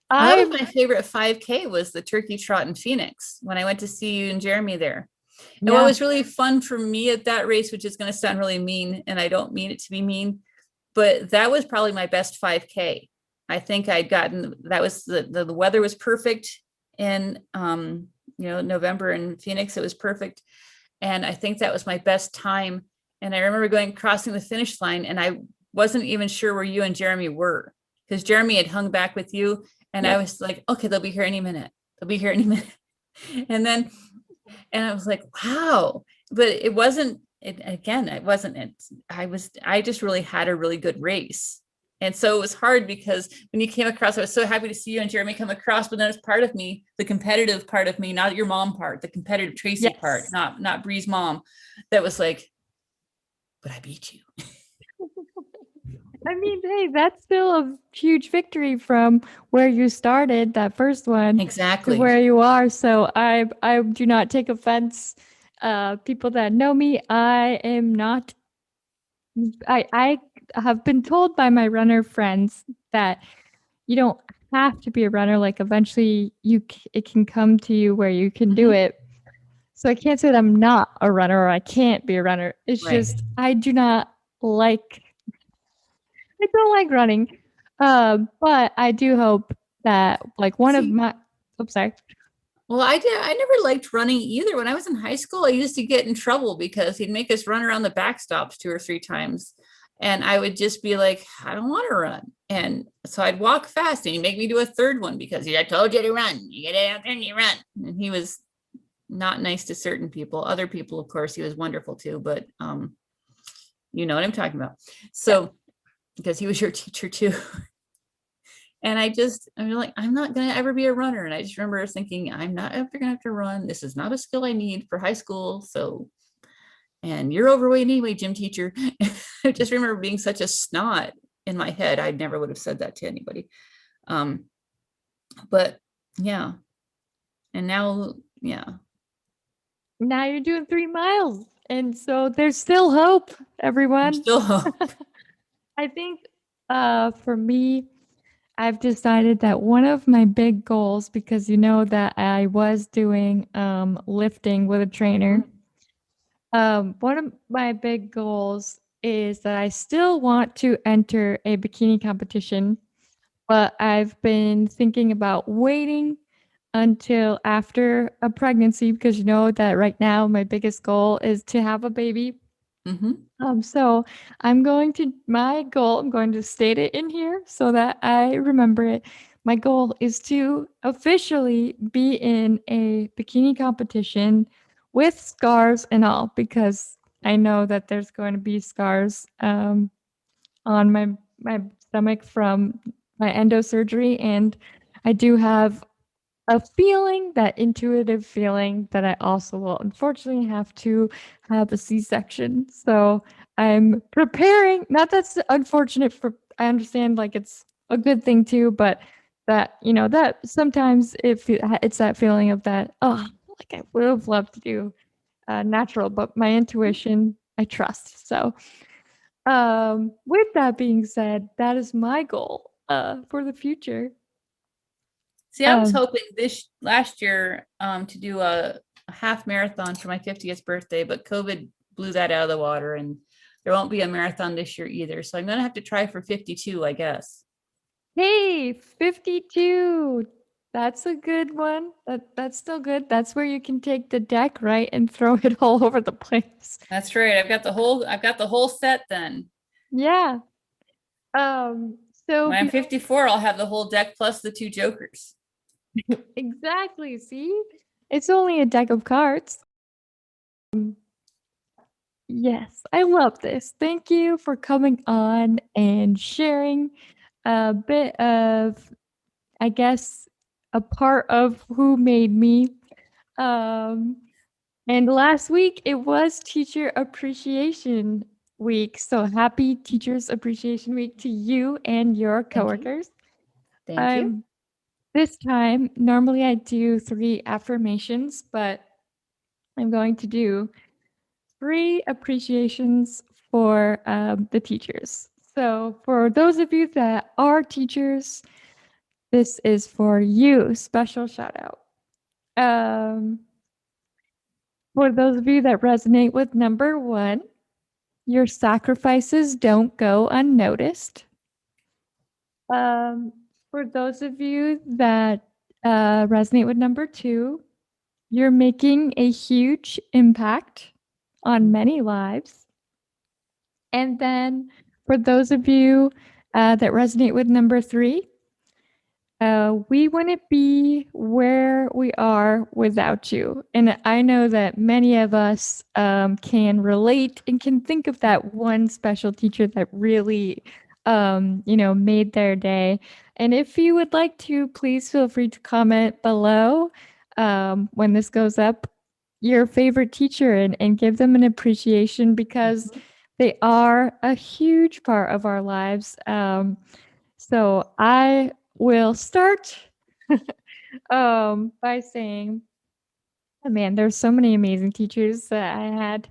That was my favorite 5K, was the turkey trot in Phoenix when I went to see you and Jeremy there. And what was really fun for me at that race, which is going to sound really mean, and I don't mean it to be mean, but that was probably my best 5K. I think I'd gotten, that was the weather was perfect in November in Phoenix. It was perfect. And I think that was my best time. And I remember crossing the finish line, and I wasn't even sure where you and Jeremy were, because Jeremy had hung back with you. And I was like, okay, they'll be here any minute. They'll be here any minute. And I was like, wow. But it wasn't, I just really had a really good race. And so it was hard, because when you came across, I was so happy to see you and Jeremy come across, but then it's part of me, the competitive part of me, not your mom part, the competitive Tracy part, not Bree's mom, that was like, but I beat you. I mean, hey, that's still a huge victory from where you started, that first one, exactly, to where you are. So I do not take offense. People that know me, I am not. I have been told by my runner friends that you don't have to be a runner. Like eventually, it can come to you where you can do it. So I can't say that I'm not a runner or I can't be a runner. It's just I don't like running. But I do hope that like one of my oops, sorry. Well, I never liked running either. When I was in high school, I used to get in trouble because he'd make us run around the backstops 2 or 3 times. And I would just be like, I don't want to run. And so I'd walk fast, and he'd make me do a third one because I told you to run. You get out there and you run. And he was not nice to certain people. Other people, of course, he was wonderful too, but you know what I'm talking about. So because he was your teacher too. And I'm like, I'm not going to ever be a runner. And I just remember thinking, I'm not ever going to have to run. This is not a skill I need for high school. So, and you're overweight anyway, gym teacher. I just remember being such a snot in my head. I never would have said that to anybody. But yeah. And now, Now you're doing 3 miles. And so there's still hope, everyone. There's still hope. I think for me, I've decided that one of my big goals, because you know that I was doing lifting with a trainer. One of my big goals is that I still want to enter a bikini competition, but I've been thinking about waiting until after a pregnancy, because you know that right now my biggest goal is to have a baby. So I'm going to state it in here so that I remember it. my goal is to officially be in a bikini competition with scars and all, because I know that there's going to be scars on my stomach from my endo surgery, and I do have a feeling, that intuitive feeling, that I also will unfortunately have to have a C-section. So I'm preparing. Not that's unfortunate for, I understand like it's a good thing too, but that, that sometimes it's that feeling of that, oh, like I would have loved to do natural, but my intuition, I trust. So with that being said, that is my goal for the future. See, I was Um, hoping this last year to do a half marathon for my 50th birthday, but COVID blew that out of the water, and there won't be a marathon this year either. So I'm going to have to try for 52, I guess. Hey, 52. That's a good one. That's still good. That's where you can take the deck, right, and throw it all over the place. That's right. I've got the whole set then. Yeah. Um, so When I'm be 54, I'll have the whole deck plus the two jokers. exactly, see? It's only a deck of cards. Yes, I love this. Thank you for coming on and sharing a bit of, I guess, a part of who made me. Um, And last week it was Teacher Appreciation Week. So happy Teachers Appreciation Week to you and your Thank you. coworkers. Thank you. Um, this time, normally I do 3 affirmations, but I'm going to do 3 appreciations for the teachers. So for those of you that are teachers, this is for you. Special shout out. Um, for those of you that resonate with number 1, your sacrifices don't go unnoticed. Um, for those of you that resonate with number 2, you're making a huge impact on many lives. And then for those of you that resonate with number 3, we wouldn't be where we are without you. And I know that many of us can relate and can think of that one special teacher that really, made their day. And if you would like to, please feel free to comment below when this goes up, your favorite teacher, and give them an appreciation, because they are a huge part of our lives. So I will start by saying, oh man, there's so many amazing teachers that I had,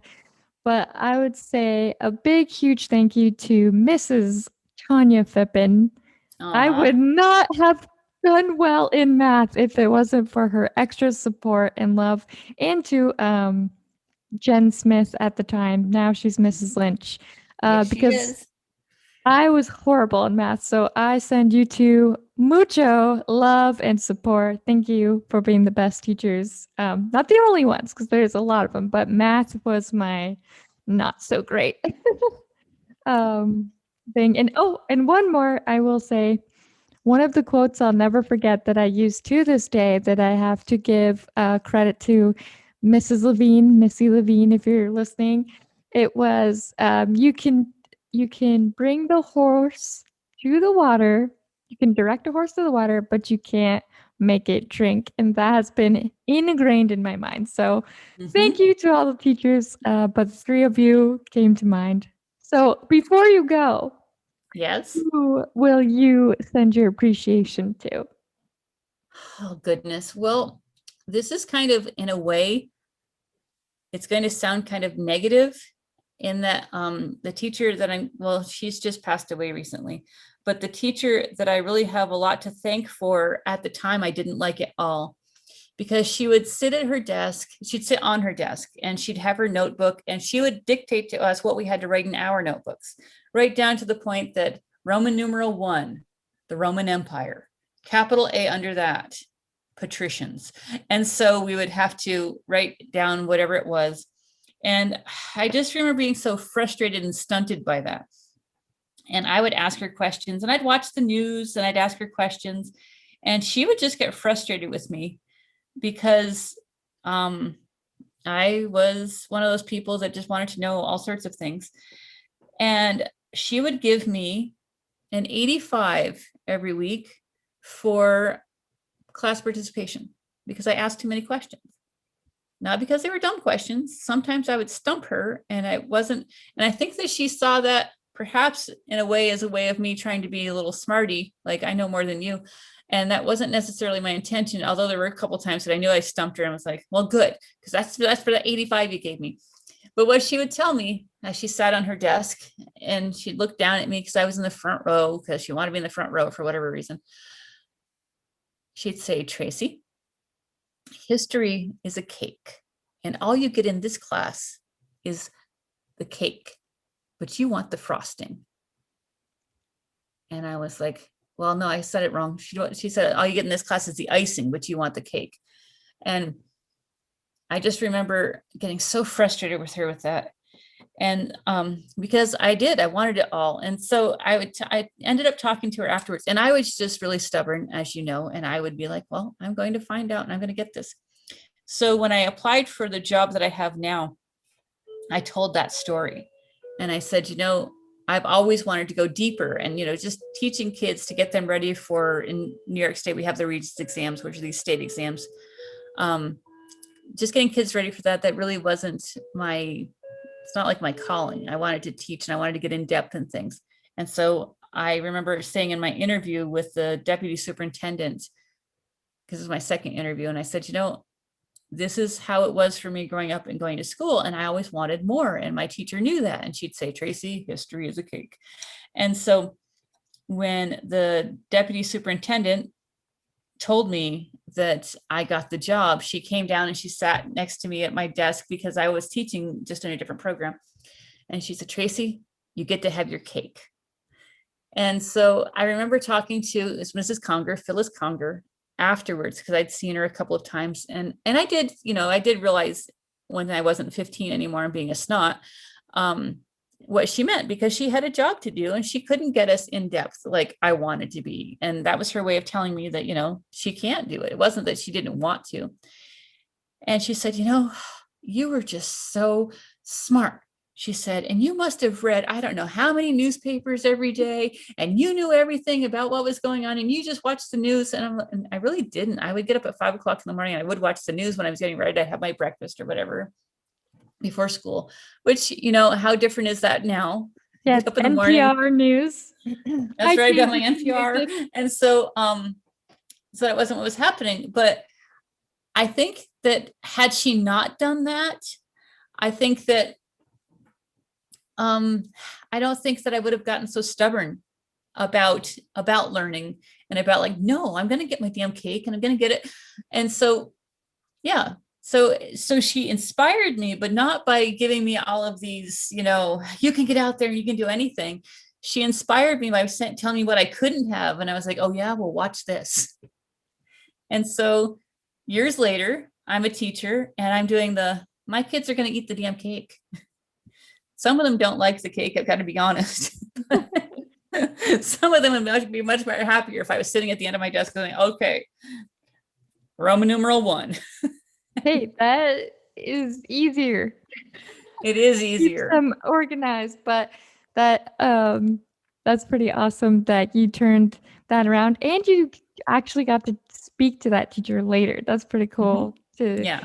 but I would say a big, huge thank you to Mrs. Tanya Fippen. I Aw. would not have done well in math if it wasn't for her extra support and love, and to Jen Smith at the time. Now she's Mrs. Lynch, Yes, she because is. I was horrible in math, so I send you to mucho love and support. Thank you for being the best teachers. Not the only ones, because there's a lot of them, but math was my not so great thing. And oh, and one more, I will say, one of the quotes I'll never forget that I use to this day, that I have to give credit to Mrs. Levine, Missy Levine, if you're listening. It was, you can bring the horse to the water, you can direct a horse to the water, but you can't make it drink. And that has been ingrained in my mind. So thank Mhm. you to all the teachers, but the 3 of you came to mind. So before you go, Yes. who will you send your appreciation to? Oh, goodness. Well, this is kind of, in a way, it's going to sound kind of negative in that the teacher that well, she's just passed away recently, but the teacher that I really have a lot to thank for, at the time, I didn't like it all, because she would sit at her desk, she'd sit on her desk, and she'd have her notebook, and she would dictate to us what we had to write in our notebooks, right down to the point that Roman numeral 1, the Roman Empire, capital A under that, patricians. And so we would have to write down whatever it was. And I just remember being so frustrated and stunted by that. And I would ask her questions, and I'd watch the news and I'd ask her questions. And she would just get frustrated with me because I was one of those people that just wanted to know all sorts of things. And she would give me an 85 every week for class participation because I asked too many questions. Not because they were dumb questions. Sometimes I would stump her and I wasn't. And I think that she saw that perhaps in a way as a way of me trying to be a little smarty, like I know more than you. And that wasn't necessarily my intention, although there were a couple of times that I knew I stumped her and was like, well, good, because that's for the 85 you gave me. But what she would tell me as she sat on her desk and she'd look down at me because I was in the front row because she wanted to be in the front row for whatever reason. She'd say, Tracy, history is a cake, and all you get in this class is the cake, but you want the frosting. And I was like, well, no, I said it wrong. She said, all you get in this class is the icing, but you want the cake. And I just remember getting so frustrated with her with that. And because I wanted it all. And so I ended up talking to her afterwards, and I was just really stubborn, as you know, and I would be like, well, I'm going to find out and I'm going to get this. So when I applied for the job that I have now, I told that story and I said, I've always wanted to go deeper and, just teaching kids to get them ready for, in New York State, we have the Regents exams, which are these state exams. Just getting kids ready for that really wasn't it's not like my calling. I wanted to teach and I wanted to get in depth in things. And so I remember saying in my interview with the deputy superintendent, because it was my second interview, and I said, this is how it was for me growing up and going to school. And I always wanted more. And my teacher knew that. And she'd say, Tracy, history is a cake. And so when the deputy superintendent told me that I got the job, she came down and she sat next to me at my desk because I was teaching just in a different program. And she said, Tracy, you get to have your cake. And so I remember talking to Mrs. Conger, Phyllis Conger, afterwards, because I'd seen her a couple of times. And I did, I did realize when I wasn't 15 anymore and being a snot, what she meant, because she had a job to do and she couldn't get us in depth like I wanted to be. And that was her way of telling me that, she can't do it. It wasn't that she didn't want to. And she said, you were just so smart. She said, and you must have read, I don't know how many newspapers every day, and you knew everything about what was going on, and you just watched the news. And I really didn't. I would get up at 5 o'clock in the morning and I would watch the news when I was getting ready to have my breakfast or whatever before school, which, how different is that now? Yes, up in the NPR morning. News. That's right, I got my NPR. And so that wasn't what was happening. But I think that had she not done that, I think that I don't think that I would have gotten so stubborn about learning and about like, no, I'm going to get my damn cake and I'm going to get it. And so, yeah. So she inspired me, but not by giving me all of these, you can get out there and you can do anything. She inspired me by telling me what I couldn't have. And I was like, oh yeah, well, watch this. And so years later, I'm a teacher and I'm doing my kids are going to eat the damn cake. Some of them don't like the cake, I've got to be honest. Some of them would be much more happier if I was sitting at the end of my desk going, okay, Roman numeral 1. Hey, that is easier. It is easier. Keeps them organized, but that's pretty awesome that you turned that around and you actually got to speak to that teacher later. That's pretty cool to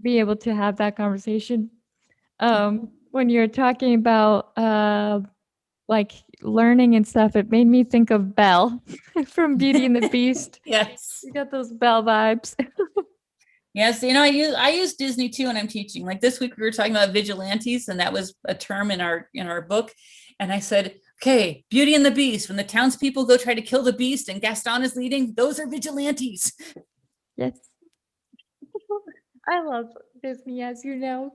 be able to have that conversation. When you're talking about like learning and stuff, it made me think of Belle from Beauty and the Beast. Yes. You got those Belle vibes. Yes, I use Disney too when I'm teaching. Like this week we were talking about vigilantes, and that was a term in our book. And I said, okay, Beauty and the Beast, when the townspeople go try to kill the beast and Gaston is leading, those are vigilantes. Yes. I love Disney, as you know.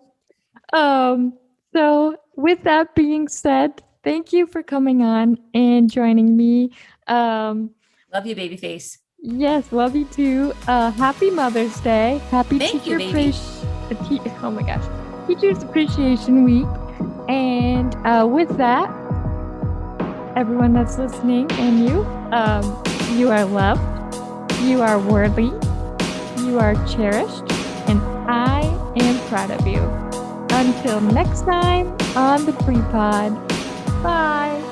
So with that being said, thank you for coming on and joining me. Love you, baby face. Yes, love you too. Happy Mother's Day. Happy Teacher oh my gosh. Teachers Appreciation Week. And with that, everyone that's listening and you are loved. You are worthy, you are cherished, and I am proud of you. Until next time on the Pre Pod. Bye.